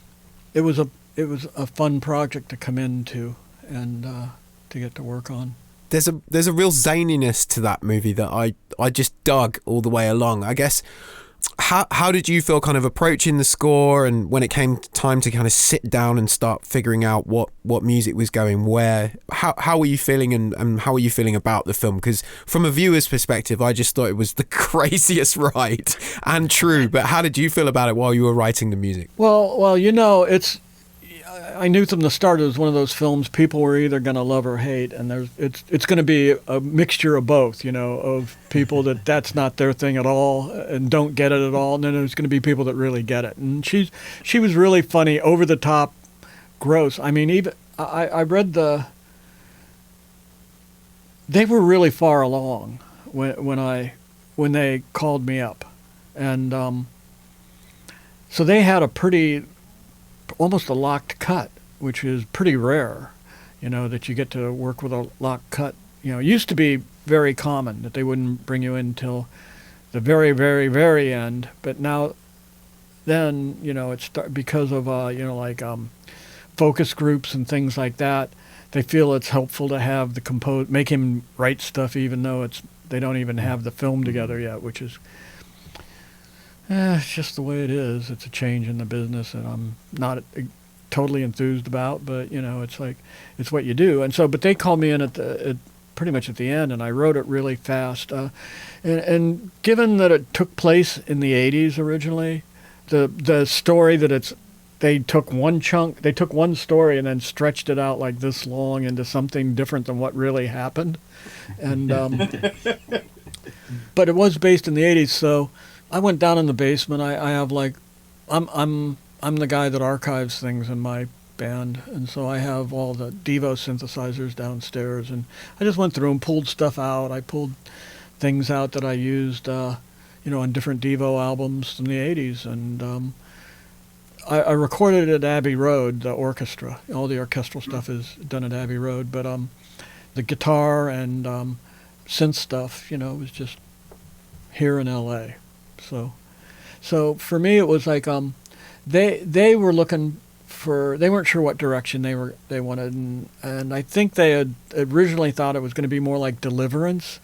it was a fun project to come into and to get to work on. There's a real zaniness to that movie that I just dug all the way along. I guess how did you feel kind of approaching the score, and when it came time to kind of sit down and start figuring out what music was going where? How were you feeling, and how were you feeling about the film? Because from a viewer's perspective, I just thought it was the craziest ride and true. But how did you feel about it while you were writing the music? Well, I knew from the start it was one of those films people were either going to love or hate, and it's going to be a mixture of both, of people that's not their thing at all and don't get it at all, and then there's going to be people that really get it. And she was really funny, over the top, gross. I mean, even I read they were really far along when they called me up, and so they had almost a locked cut, which is pretty rare, that you get to work with a locked cut. It used to be very common that they wouldn't bring you in till the very, very, very end. But then, it's because of, focus groups and things like that, they feel it's helpful to have make him write stuff even though they don't even have the film together yet, which is, it's just the way it is. It's a change in the business, and I'm not totally enthused about, but it's what you do. And so, but they called me in pretty much at the end, and I wrote it really fast. And given that it took place in the 80s originally, the story that they took one story and then stretched it out like this long into something different than what really happened, and but it was based in the 80s, so. I went down in the basement. I have I'm the guy that archives things in my band, and so I have all the Devo synthesizers downstairs, and I just went through and pulled stuff out. I pulled things out that I used, on different Devo albums from the 80s, and I recorded it at Abbey Road, the orchestra. All the orchestral stuff is done at Abbey Road, but the guitar and synth stuff, was just here in L.A. So for me, it was like they were looking for, they weren't sure what direction they wanted, and I think they had originally thought it was going to be more like Deliverance,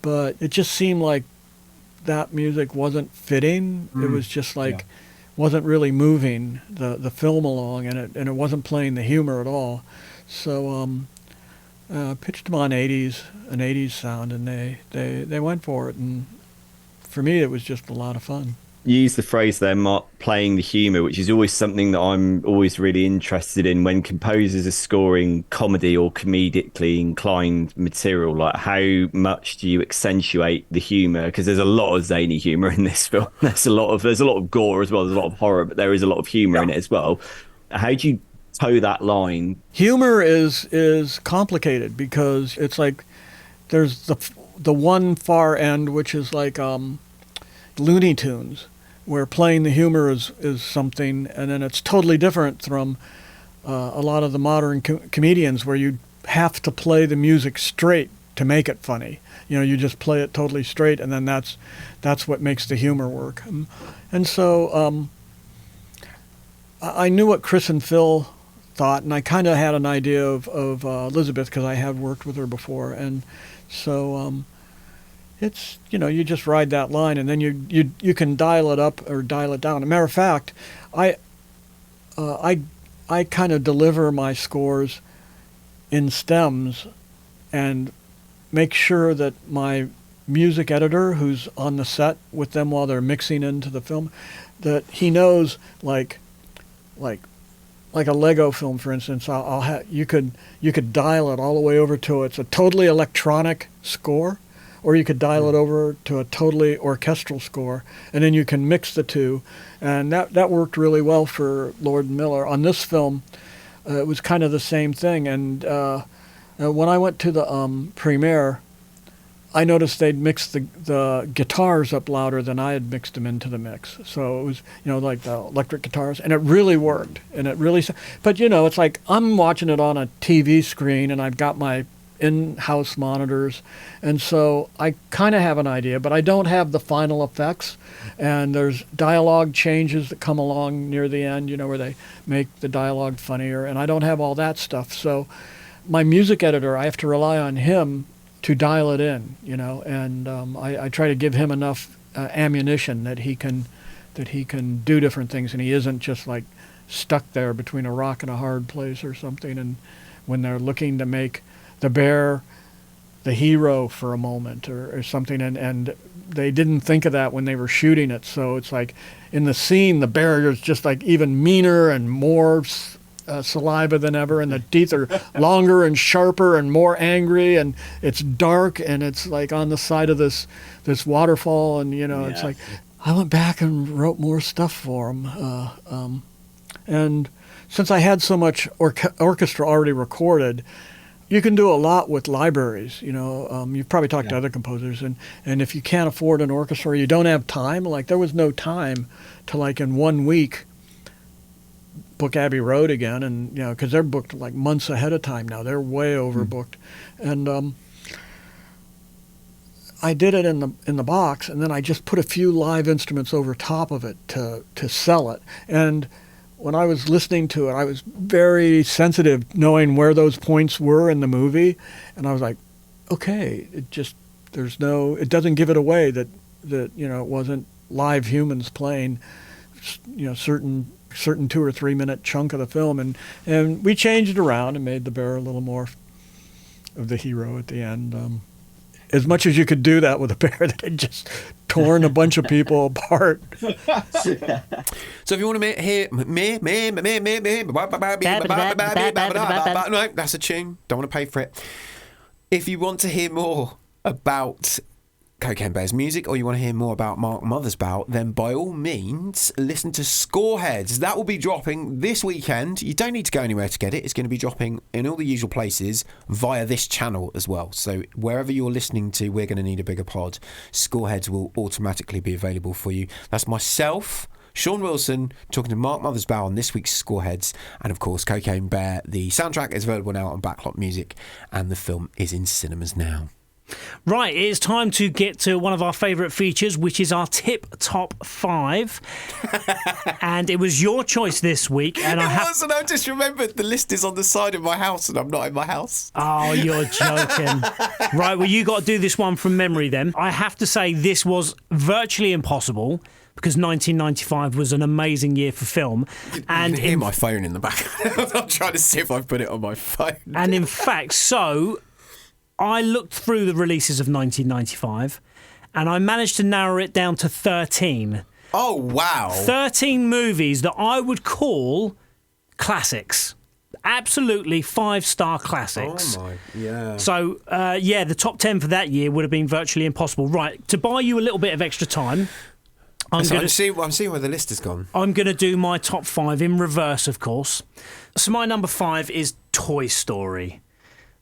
but it just seemed like that music wasn't fitting. It was just wasn't really moving the film along, and it wasn't playing the humor at all. So pitched them on an 80s sound, and they went for it, and for me, it was just a lot of fun. You use the phrase there, Mark, playing the humour, which is always something that I'm always really interested in when composers are scoring comedy or comedically inclined material. Like, how much do you accentuate the humour? Because there's a lot of zany humour in this film. There's a lot of gore as well. There's a lot of horror, but there is a lot of humour in it as well. How do you toe that line? Humor is complicated because it's like there's the one far end, which is like Looney Tunes, where playing the humor is something, and then it's totally different from a lot of the modern comedians where you have to play the music straight to make it funny. You just play it totally straight, and then that's what makes the humor work. And so I knew what Chris and Phil thought, and I kind of had an idea of Elizabeth because I had worked with her before, and so it's, you just ride that line, and then you can dial it up or dial it down. As a matter of fact, I kind of deliver my scores in stems and make sure that my music editor, who's on the set with them while they're mixing into the film, that he knows like a Lego film, for instance. You could dial it all the way over to it's a totally electronic score, or you could dial it over to a totally orchestral score, and then you can mix the two, and that worked really well for Lord and Miller. On this film, it was kind of the same thing, and when I went to the premiere, I noticed they'd mixed the guitars up louder than I had mixed them into the mix. So it was, like the electric guitars, and it really worked. And it really, but it's like I'm watching it on a TV screen, and I've got my in-house monitors, and so I kind of have an idea, but I don't have the final effects. And there's dialogue changes that come along near the end, where they make the dialogue funnier, and I don't have all that stuff. So my music editor, I have to rely on him to dial it in, and I try to give him enough ammunition that he can do different things, and he isn't just like stuck there between a rock and a hard place or something. And when they're looking to make the bear the hero for a moment or something, and they didn't think of that when they were shooting it. So it's like in the scene, the bear is just like even meaner and more saliva than ever, and the teeth are longer and sharper and more angry, and it's dark, and it's like on the side of this waterfall, and it's like I went back and wrote more stuff for him, and since I had so much orchestra already recorded, you can do a lot with libraries. You've probably talked to other composers, and if you can't afford an orchestra, or you don't have time, like there was no time to like in 1 week book Abbey Road again, and because they're booked like months ahead of time now. They're way overbooked, and I did it in the box, and then I just put a few live instruments over top of it to sell it. And when I was listening to it, I was very sensitive, knowing where those points were in the movie, and I was like, okay, it doesn't give it away that it wasn't live humans playing, certain 2 or 3 minute chunk of the film, and we changed it around and made the bear a little more of the hero at the end. As much as you could do that with a bear that had just torn a bunch of people apart. So if you want to hear no, that's a tune. Don't want to pay for it. If you want to hear more about Cocaine Bear's music, or you want to hear more about Mark Mothersbaugh, then by all means listen to Scoreheads. That will be dropping this weekend. You don't need to go anywhere to get it. It's going to be dropping in all the usual places via this channel as well. So wherever you're listening to We're Going to Need a Bigger Pod, Scoreheads will automatically be available for you. That's myself, Sean Wilson, talking to Mark Mothersbaugh on this week's Scoreheads, and of course Cocaine Bear. The soundtrack is available now on Backlot Music, and the film is in cinemas now. Right, it's time to get to one of our favourite features, which is our Tip Top 5. And it was your choice this week. And I just remembered the list is on the side of my house and I'm not in my house. Oh, you're joking. Right, well, you got to do this one from memory then. I have to say this was virtually impossible, because 1995 was an amazing year for film. And you can hear my phone in the back. I'm trying to see if I've put it on my phone. And in fact, I looked through the releases of 1995 and I managed to narrow it down to 13. Oh, wow. 13 movies that I would call classics. Absolutely 5-star classics. Oh, my, yeah. So, the top 10 for that year would have been virtually impossible. Right, to buy you a little bit of extra time, I'm seeing where the list has gone. I'm going to do my top 5 in reverse, of course. So my number 5 is Toy Story.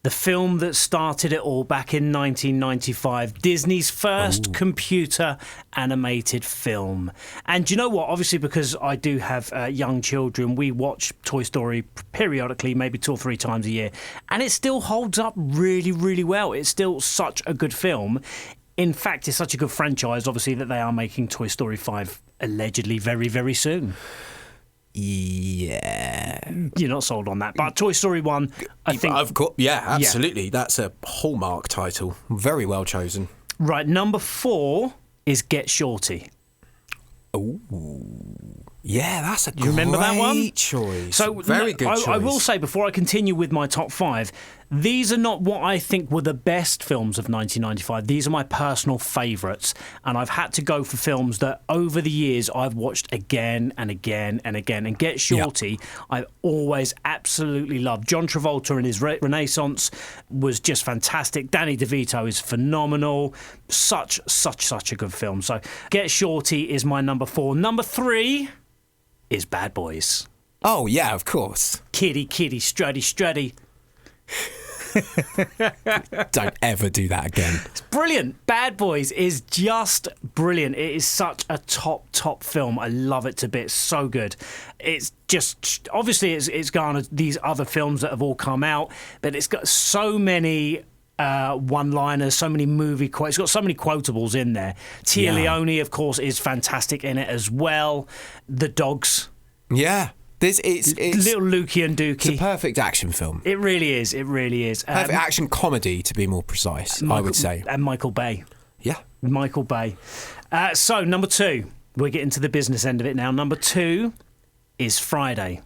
The film that started it all back in 1995, Disney's first computer animated film. And do you know what? Obviously, because I do have young children, we watch Toy Story periodically, maybe 2 or 3 times a year. And it still holds up really, really well. It's still such a good film. In fact, it's such a good franchise, obviously, that they are making Toy Story 5 allegedly very, very soon. Yeah. You're not sold on that. But Toy Story 1, I think... absolutely. Yeah. That's a hallmark title. Very well chosen. Right, number 4 is Get Shorty. Oh, yeah, that's a you remember that one? Choice. So very good choice. I will say, before I continue with my top 5, these are not what I think were the best films of 1995. These are my personal favourites, and I've had to go for films that over the years I've watched again and again and again. And Get Shorty, I've always absolutely loved. John Travolta in his renaissance was just fantastic. Danny DeVito is phenomenal. Such a good film. So Get Shorty is my number 4. Number 3 is Bad Boys. Oh, yeah, of course. Kitty, strutty. Don't ever do that again. It's brilliant. Bad Boys is just brilliant. It is such a top film. I love it to bits. So good. It's just, obviously it's garnered these other films that have all come out, but it's got so many one-liners, so many movie quotes. It's got so many quotables in there. Tia Leone, of course, is fantastic in it as well. The dogs. Yeah. It's little Lukey and Dookie. It's a perfect action film. It really is. Perfect action comedy, to be more precise, I would say. And Michael Bay. Yeah. Michael Bay. So, number 2. We're getting to the business end of it now. Number 2 is Friday.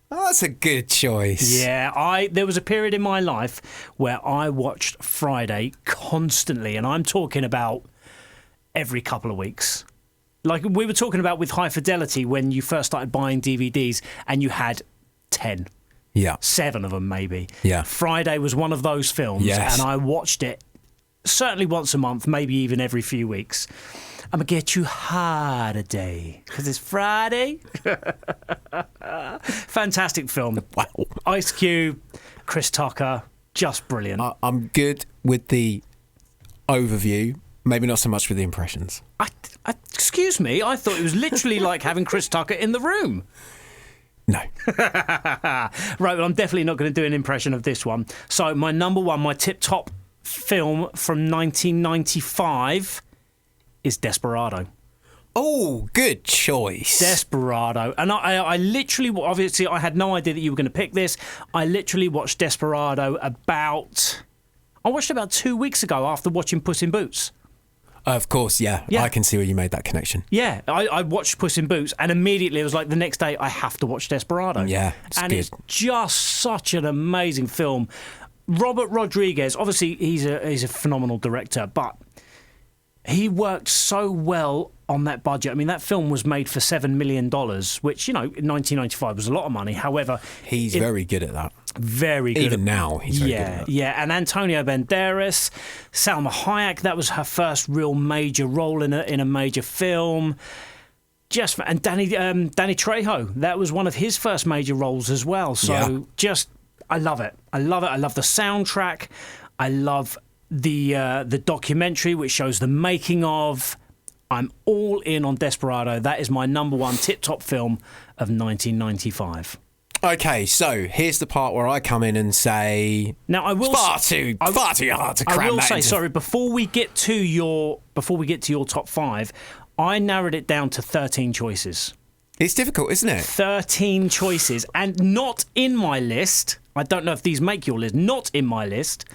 Oh, that's a good choice. Yeah, there was a period in my life where I watched Friday constantly, and I'm talking about every couple of weeks. Like we were talking about with High Fidelity when you first started buying DVDs and you had 10. Yeah. 7 of them, maybe. Yeah. Friday was one of those films, Yes. and I watched it certainly once a month, maybe even every few weeks. I'm going to get you hard a day because it's Friday. Fantastic film. Wow. Ice Cube, Chris Tucker, just brilliant. I'm good with the overview, maybe not so much with the impressions. Excuse me, I thought it was literally like having Chris Tucker in the room. No. Right, well, I'm definitely not going to do an impression of this one. So my number one, my tip-top film from 1995 is Desperado. Oh, good choice. Desperado. And I literally, obviously, I had no idea that you were going to pick this. I literally watched Desperado I watched it about 2 weeks ago after watching Puss in Boots. Of course, yeah. I can see where you made that connection. Yeah, I watched Puss in Boots, and immediately it was like the next day I have to watch Desperado. Yeah, it's good. It's just such an amazing film. Robert Rodriguez, obviously he's a phenomenal director, but he worked so well on that budget. I mean, that film was made for $7 million, which, in 1995 was a lot of money. However, he's very good at that. Very good. Even now, he's very good at that. Yeah, and Antonio Banderas, Salma Hayek, that was her first real major role in a major film. And Danny Trejo, that was one of his first major roles as well. So I love it. I love it. I love the soundtrack. I love the documentary which shows the making of. I'm all in on Desperado. That is my number one tip-top film of 1995. Okay, so here's the part where I come in and say, now I will far too hard to cram. I will that say, into. sorry, before we get to your top 5, I narrowed it down to 13 choices. It's difficult, isn't it? 13 choices, and not in my list. I don't know if these make your list. Not in my list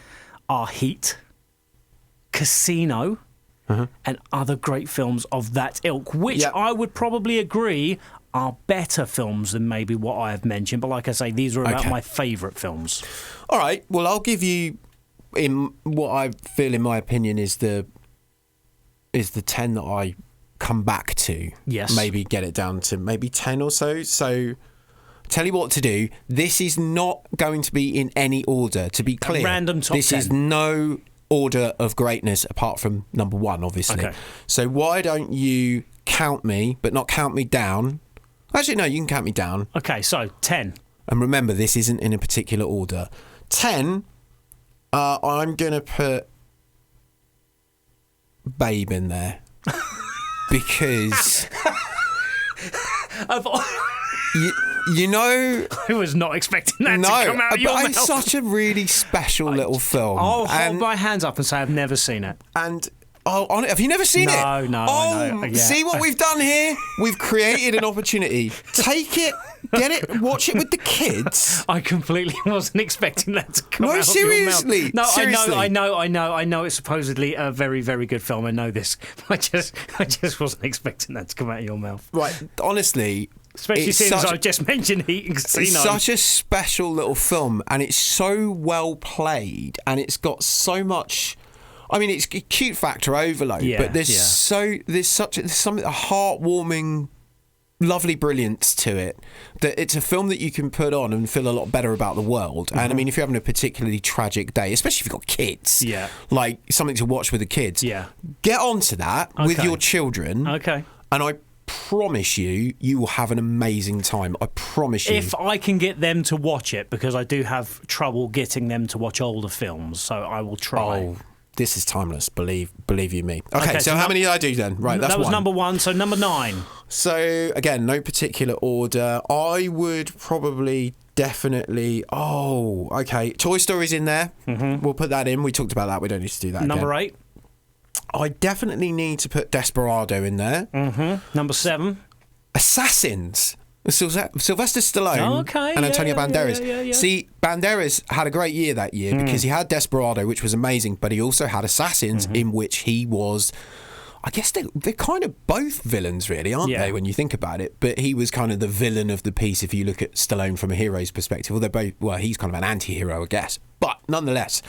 are Heat, Casino, and other great films of that ilk, which I would probably agree are better films than maybe what I have mentioned. But like I say, these are about my favourite films. All right. Well, I'll give you in what I feel, in my opinion, is the 10 that I come back to. Yes. Maybe get it down to maybe 10 or so. So tell you what to do. This is not going to be in any order, to be clear. A random top 10. This is no order of greatness apart from number 1, obviously. Okay. So why don't you count me, but not count me down? Actually, no, you can count me down. Okay, so 10. And remember, this isn't in a particular order. 10, I'm going to put Babe in there. Because... I was not expecting that to come out of your mouth. It's such a really special little film. I'll hold my hands up and say I've never seen it. And have you never seen it? No. Yeah. See what we've done here? We've created an opportunity. Take it, get it, watch it with the kids. I completely wasn't expecting that to come out No, of your seriously. mouth. No, seriously. I know it's supposedly a very, very good film. I know this. I just wasn't expecting that to come out of your mouth. Right, honestly... Especially since I just mentioned Heat and Casino. It's such a special little film, and it's so well played, and it's got so much... I mean, it's cute factor overload, but there's something, a heartwarming, lovely brilliance to it. That it's a film that you can put on and feel a lot better about the world. And I mean, if you're having a particularly tragic day, especially if you've got kids, like something to watch with the kids, get onto that with your children. Okay. And I promise you will have an amazing time. I promise you. If I can get them to watch it, because I do have trouble getting them to watch older films, so I will try. Oh, this is timeless, believe you me. Okay, so how many did I do then? Right, that's that was one. number 1, so number 9. So, again, no particular order. I would probably definitely... Oh, okay. Toy Story's in there. Mm-hmm. We'll put that in. We talked about that. We don't need to do that Number again. 8. I definitely need to put Desperado in there. Mm-hmm. Number 7. Assassins. Sylvester Stallone and Antonio Banderas. Yeah. See, Banderas had a great year that year because he had Desperado, which was amazing, but he also had Assassins, in which he was... I guess they're kind of both villains, really, aren't they, when you think about it? But he was kind of the villain of the piece if you look at Stallone from a hero's perspective. Well, they're both... Well, he's kind of an anti-hero, I guess. But nonetheless,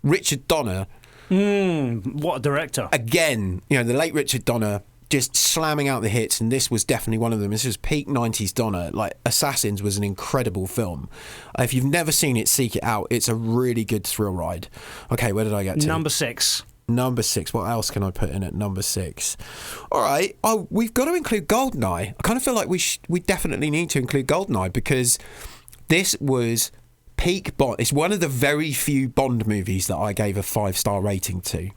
Richard Donner... what a director. Again, the late Richard Donner... just slamming out the hits, and this was definitely one of them. This was peak 90s Donna. Like, Assassins was an incredible film. If you've never seen it, seek it out. It's a really good thrill ride. Okay, where did I get to? Number 6. Number 6. What else can I put in at number 6? All right. Oh, we've got to include Goldeneye. I kind of feel like we definitely need to include Goldeneye, because this was peak Bond. It's one of the very few Bond movies that I gave a 5-star rating to.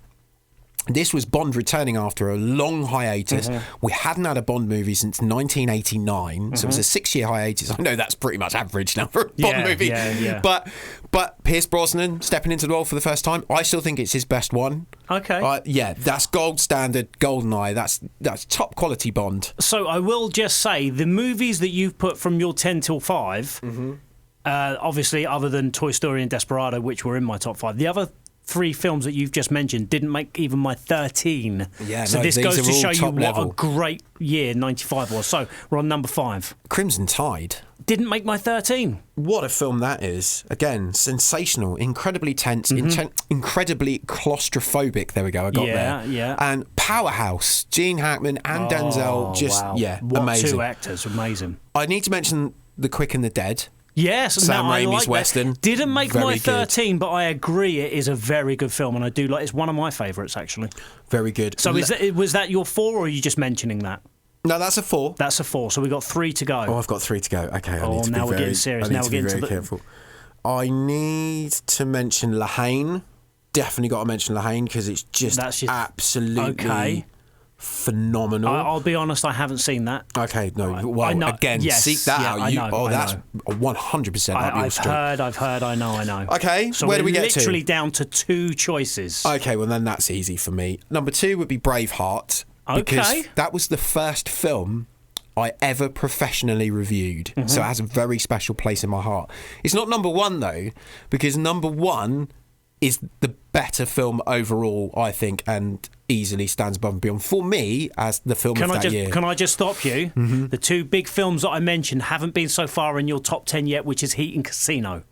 This was Bond returning after a long hiatus. We hadn't had a Bond movie since 1989, so it was a 6-year hiatus. I know that's pretty much average now for a Bond movie. Yeah. But Pierce Brosnan stepping into the role for the first time, I still think it's his best one. Okay. Yeah, that's gold standard, Goldeneye. That's top quality Bond. So I will just say, the movies that you've put from your 10 till 5, obviously other than Toy Story and Desperado, which were in my top 5, the other 3 films that you've just mentioned didn't make even my 13. Yeah, so no, this these goes are to all show you top what level. a great year 95 was. So we're on number 5. Crimson Tide. Didn't make my 13. What a film that is. Again, sensational, incredibly tense, incredibly claustrophobic. There we go, I got there. Yeah. And powerhouse. Gene Hackman and Denzel, just, wow. amazing. What 2 actors, amazing. I need to mention The Quick and the Dead. Yes, Sam I Raimi's like Western. That. Didn't make Very my good. 13, but I agree it is a very good film, and I do like. It's one of my favourites, actually. Very good. So was that your 4, or are you just mentioning that? No, that's a 4. That's a 4. So we got 3 to go. Oh, I've got 3 to go. Okay, I need to now be we're getting serious. I need Now to we're be getting very careful. I need to mention Lahane. Definitely got to mention Lahane, because it's just absolutely phenomenal. I'll be honest, I haven't seen that. Okay, no. Well, again, seek that out. I know. That's 100% up your street. I've heard. I know. Okay, so where do we get to? Literally down to 2 choices. Okay, well then that's easy for me. Number 2 would be Braveheart. Because that was the first film I ever professionally reviewed. So it has a very special place in my heart. It's not number 1 though, because number 1 is the better film overall, I think, and easily stands above and beyond for me as the film of that year. Can I just stop you? The 2 big films that I mentioned haven't been so far in your top 10 yet, which is Heat and Casino.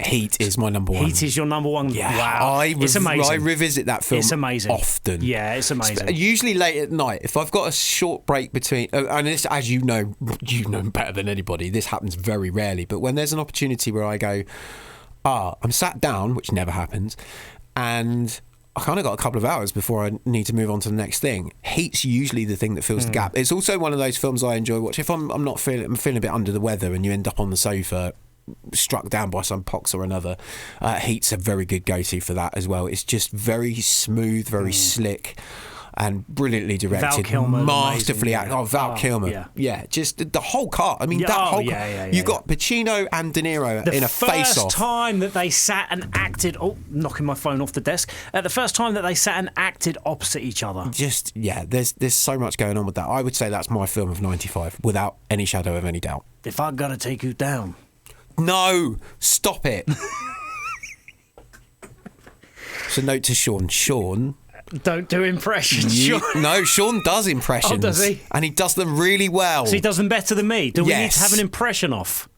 Heat is my number 1. Heat is your number 1. Yeah, wow, it's amazing. I revisit that film. It's amazing. Often. Yeah, it's amazing. Usually late at night, if I've got a short break between, and this, as you know better than anybody, this happens very rarely. But when there's an opportunity where I go, I'm sat down, which never happens, and I kind of got a couple of hours before I need to move on to the next thing. Heat's usually the thing that fills the gap. It's also one of those films I enjoy watching. If I'm feeling a bit under the weather, and you end up on the sofa, struck down by some pox or another, Heat's a very good go-to for that as well. It's just very smooth, very slick, and brilliantly directed. Val Kilmer, masterfully amazing. acted. Val Kilmer. Yeah, just the whole cast. I mean, that whole you got Pacino and De Niro in a face-off. The first time that they sat and acted, knocking my phone off the desk. The first time that they sat and acted opposite each other. Just there's so much going on with that. I would say that's my film of 95, without any shadow of any doubt. If I gotta take you down. No, stop it. So note to Sean. Sean, don't do impressions, Sean. No, Sean does impressions. Oh, does he? And he does them really well. So he does them better than me. Do we need to have an impression off?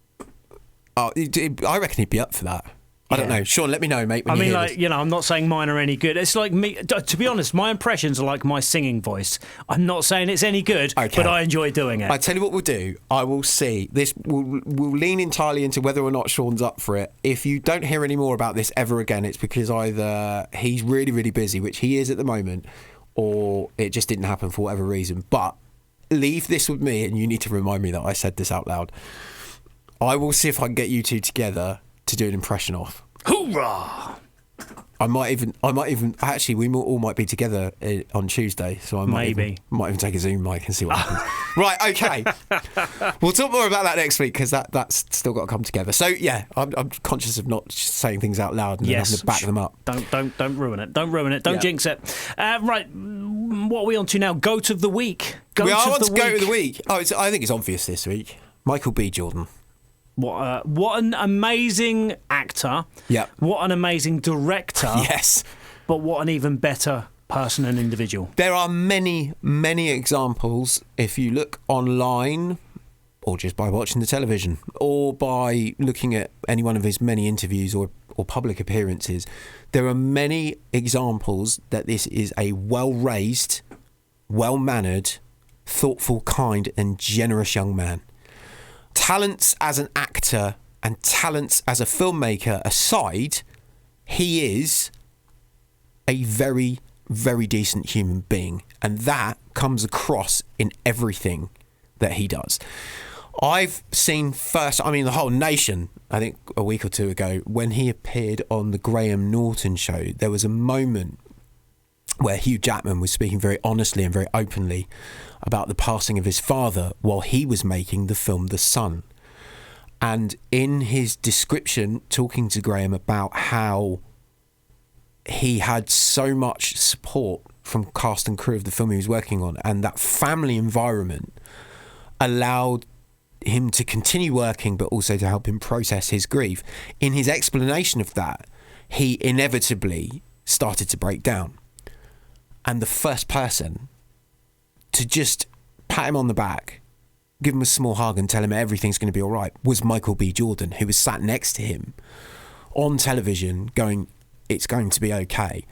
Oh, I reckon he'd be up for that. I don't know. Sean, let me know, mate. I'm not saying mine are any good. It's like me. To be honest, my impressions are like my singing voice. I'm not saying it's any good, but I enjoy doing it. I tell you what we'll do. I will see. This will lean entirely into whether or not Sean's up for it. If you don't hear any more about this ever again, it's because either he's really, really busy, which he is at the moment, or it just didn't happen for whatever reason. But leave this with me, and you need to remind me that I said this out loud. I will see if I can get you 2 together to do an impression of. Hoorah! I might even actually we all might be together on Tuesday, so I might even take a Zoom mic and see what happens. Right, okay. We'll talk more about that next week, because that's still got to come together. So yeah, I'm conscious of not saying things out loud and having to back them up. Don't ruin it. Don't ruin it. Don't jinx it. Right, what are we on to now? Goat of the week. Goat of the week. Oh, I think it's obvious this week. Michael B. Jordan. What an amazing actor. Yeah. What an amazing director. Yes. But what an even better person and individual. There are many, many examples. If you look online, or just by watching the television, or by looking at any one of his many interviews or public appearances, there are many examples that this is a well-raised, well-mannered, thoughtful, kind, and generous young man. Talents as an actor and talents as a filmmaker aside, he is a very, very decent human being, and that comes across in everything that he does. I've seen the whole nation, I think a week or two ago, when he appeared on the Graham Norton show, there was a moment where Hugh Jackman was speaking very honestly and very openly about the passing of his father while he was making the film The Son. And in his description, talking to Graham about how he had so much support from cast and crew of the film he was working on, and that family environment allowed him to continue working, but also to help him process his grief. In his explanation of that, he inevitably started to break down. And the first person to just pat him on the back, give him a small hug and tell him everything's going to be all right was Michael B. Jordan, who was sat next to him on television going, it's going to be okay.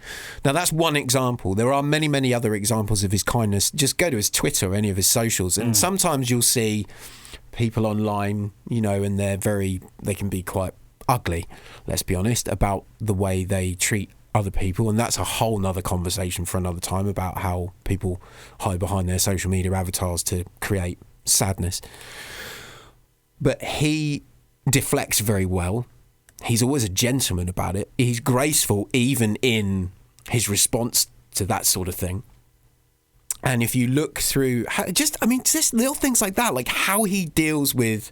Now, that's one example. There are many, many other examples of his kindness. Just go to his Twitter or any of his socials, and sometimes you'll see people online, and they can be quite ugly, let's be honest, about the way they treat other people, and that's a whole nother conversation for another time about how people hide behind their social media avatars to create sadness. But he deflects very well. He's always a gentleman about it. He's graceful even in his response to that sort of thing. And if you look through just little things like that, like how he deals with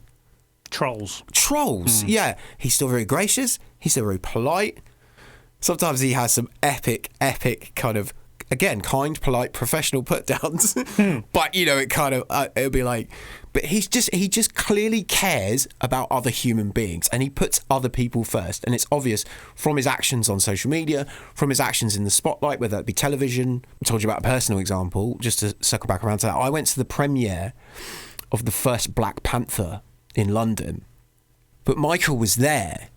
trolls, yeah, he's still very gracious, he's still very polite. Sometimes he has some epic kind of, again, kind, polite, professional put downs. But it kind of it'll be like, but he just clearly cares about other human beings, and he puts other people first. And it's obvious from his actions on social media, from his actions in the spotlight, whether it be television. I told you about a personal example, just to circle back around to that. I went to the premiere of the first Black Panther in London, but Michael was there,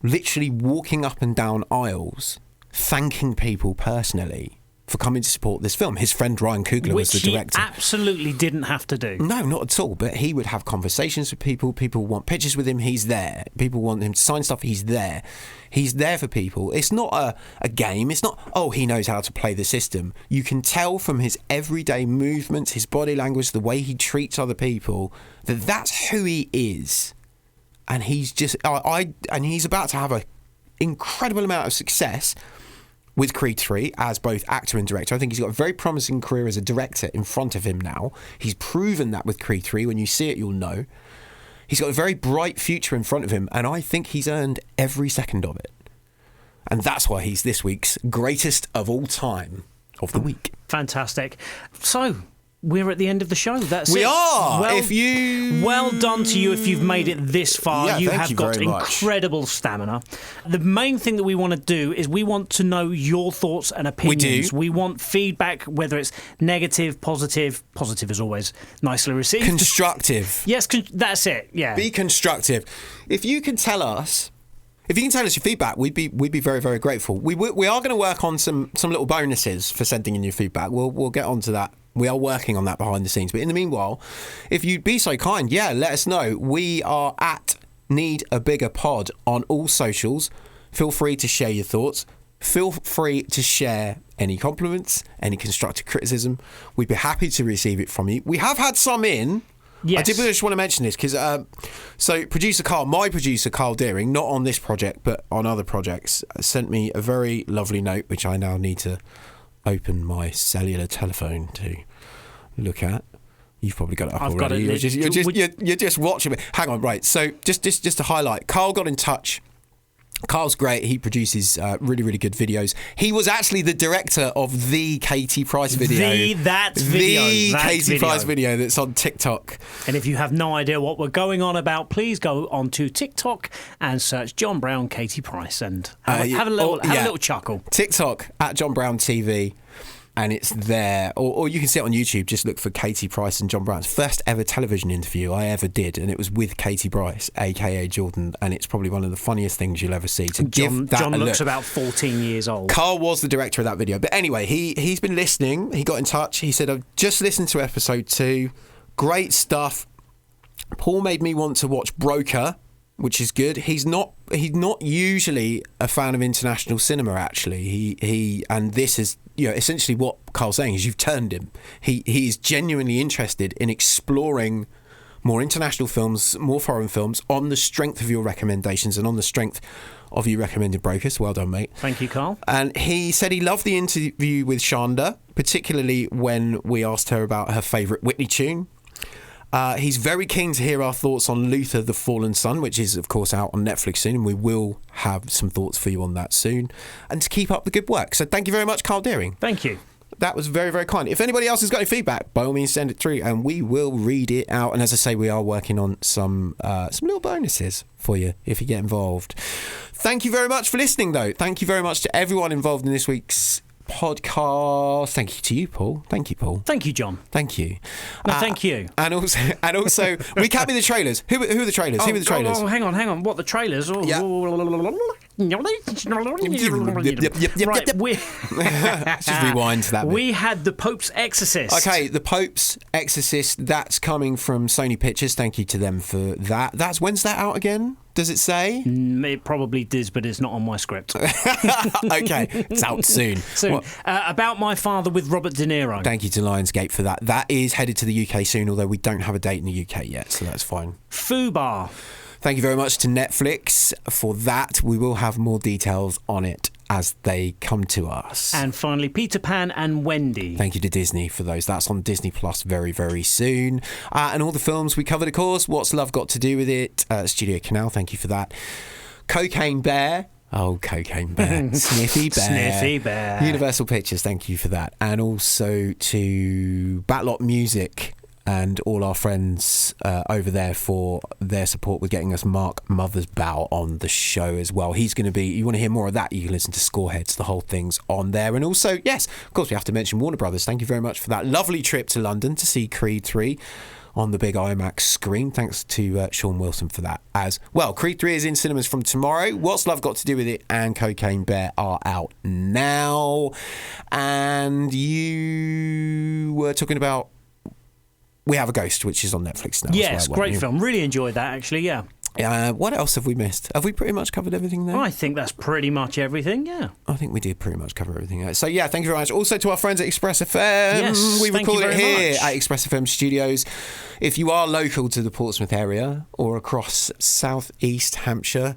literally walking up and down aisles, thanking people personally for coming to support this film. His friend Ryan Coogler was the director. Which he absolutely didn't have to do. No, not at all. But he would have conversations with people. People want pictures with him. He's there. People want him to sign stuff. He's there. He's there for people. It's not a game. It's not, he knows how to play the system. You can tell from his everyday movements, his body language, the way he treats other people, that that's who he is. And he's just, and he's about to have an incredible amount of success with Creed 3 as both actor and director. I think he's got a very promising career as a director in front of him now. He's proven that with Creed 3. When you see it, you'll know. He's got a very bright future in front of him, and I think he's earned every second of it. And that's why he's this week's greatest of all time of the week. Fantastic. So, we're at the end of the show. That's we it. are. Well done to you if you've made it this far. Yeah, you thank have you got very much. incredible stamina. The main thing that we want to do is we want to know your thoughts and opinions. We want feedback, whether it's negative, positive. Positive is always nicely received. Constructive. Yes, that's it. Yeah. Be constructive. If you can tell us your feedback, we'd be very, very grateful. We are going to work on some little bonuses for sending in your feedback. We'll get onto that. We are working on that behind the scenes. But in the meanwhile, if you'd be so kind, let us know. We are at Need a Bigger Pod on all socials. Feel free to share your thoughts. Feel free to share any compliments, any constructive criticism. We'd be happy to receive it from you. We have had some in. Yes. I did just want to mention this because my producer Carl Deering, not on this project but on other projects, sent me a very lovely note, which I now need to open my cellular telephone to look at. You've probably got it up already. You're just watching it. Hang on, right. So just to highlight, Carl got in touch. Carl's great. He produces really, really good videos. He was actually the director of the Katie Price video. The Katie Price video that's on TikTok. And if you have no idea what we're going on about, please go onto TikTok and search Jon Brown, Katie Price, and have a little chuckle. TikTok at Jon Brown TV. and it's there. Or you can see it on YouTube. Just look for Katie Price and Jon Brown's first ever television interview I ever did, and it was with Katie Price, aka Jordan, and it's probably one of the funniest things you'll ever see. To give that John a looks look. about 14 years old. Carl was the director of that video. But anyway, he's been listening. He got in touch. He said, I've just listened to episode 2. Great stuff. Paul made me want to watch Broker, which is good. He's not usually a fan of international cinema, actually. He and this is, essentially what Carl's saying is you've turned him. He is genuinely interested in exploring more international films, more foreign films, on the strength of your recommendations and on the strength of you recommended Broker. So well done, mate. Thank you, Carl. And he said he loved the interview with Shonda, particularly when we asked her about her favourite Whitney tune. He's very keen to hear our thoughts on Luther, the Fallen Son, which is, of course, out on Netflix soon, and we will have some thoughts for you on that soon. And to keep up the good work. So thank you very much, Carl Deering. Thank you. That was very, very kind. If anybody else has got any feedback, by all means, send it through, and we will read it out. And as I say, we are working on some little bonuses for you if you get involved. Thank you very much for listening, though. Thank you very much to everyone involved in this week's podcast. Thank you to you, Paul. Thank you, Paul. Thank you, John. Thank you. No, thank you. And also, recap me the trailers. Who are the trailers? Who are the trailers? Oh, hang on. What, the trailers? Oh, yeah. Right, let's just rewind to that bit. We had The Pope's Exorcist. Okay, The Pope's Exorcist. That's coming from Sony Pictures. Thank you to them for that. When's that out again? Does it say? It probably does, but it's not on my script. Okay, it's out soon. About My Father with Robert De Niro. Thank you to Lionsgate for that. That is headed to the UK soon, although we don't have a date in the UK yet, so that's fine. Fubar. Thank you very much to Netflix for that. We will have more details on it as they come to us. And finally, Peter Pan and Wendy. Thank you to Disney for those. That's on Disney Plus very, very soon. And all the films we covered, of course. What's Love Got to Do with It? Studio Canal, thank you for that. Cocaine Bear. Oh, Cocaine Bear. Sniffy Bear. Sniffy Bear. Universal Pictures, thank you for that. And also to Backlot Music and all our friends over there for their support with getting us Mark Mothersbaugh on the show as well. He's going to be, you want to hear more of that, you can listen to Scoreheads, the whole thing's on there. And also, yes, of course, we have to mention Warner Brothers. Thank you very much for that lovely trip to London to see Creed 3 on the big IMAX screen. Thanks to Sean Wilson for that as well. Creed 3 is in cinemas from tomorrow. What's Love Got to Do with It and Cocaine Bear are out now. And you were talking about We Have a Ghost, which is on Netflix now. Yes, as well, great film. Really enjoyed that, actually, yeah. What else have we missed? Have we pretty much covered everything there? I think that's pretty much everything, yeah. I think we did pretty much cover everything. So, yeah, thank you very much. Also to our friends at Express FM. Yes, we record it here much. at Express FM Studios. If you are local to the Portsmouth area or across South East Hampshire,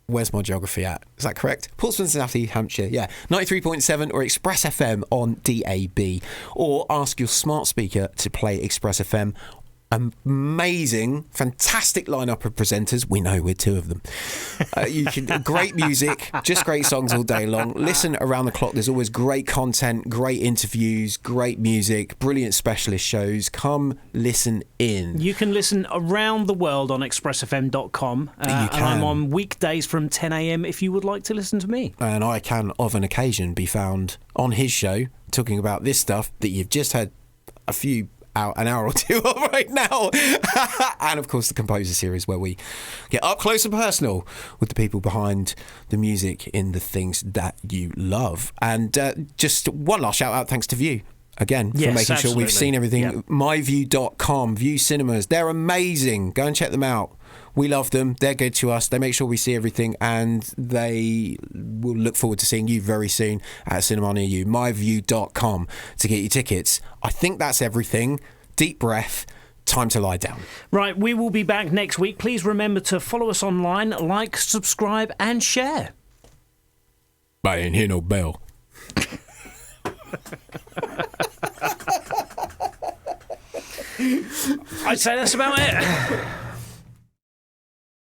where's my geography at? Is that correct? Portsmouth, South East Hampshire, yeah. 93.7 or Express FM on DAB. Or ask your smart speaker to play Express FM. Amazing, fantastic lineup of presenters. We know we're two of them. Great music, just great songs all day long. Listen around the clock. There's always great content, great interviews, great music, brilliant specialist shows. Come listen in. You can listen around the world on expressfm.com. And I'm on weekdays from 10 a.m. if you would like to listen to me. And I can, of an occasion, be found on his show talking about this stuff that you've just heard an hour or two of right now. And of course the Composer series, where we get up close and personal with the people behind the music in the things that you love. And just one last shout out, thanks to View again for making sure we've seen everything. Yep. myview.com, View Cinemas, they're amazing. Go and check them out. We love them. They're good to us. They make sure we see everything, and they will look forward to seeing you very soon at a cinema near you. myview.com to get your tickets. I think that's everything. Deep breath. Time to lie down. Right, we will be back next week. Please remember to follow us online, like, subscribe, and share. I ain't hear no bell. I'd say that's about it.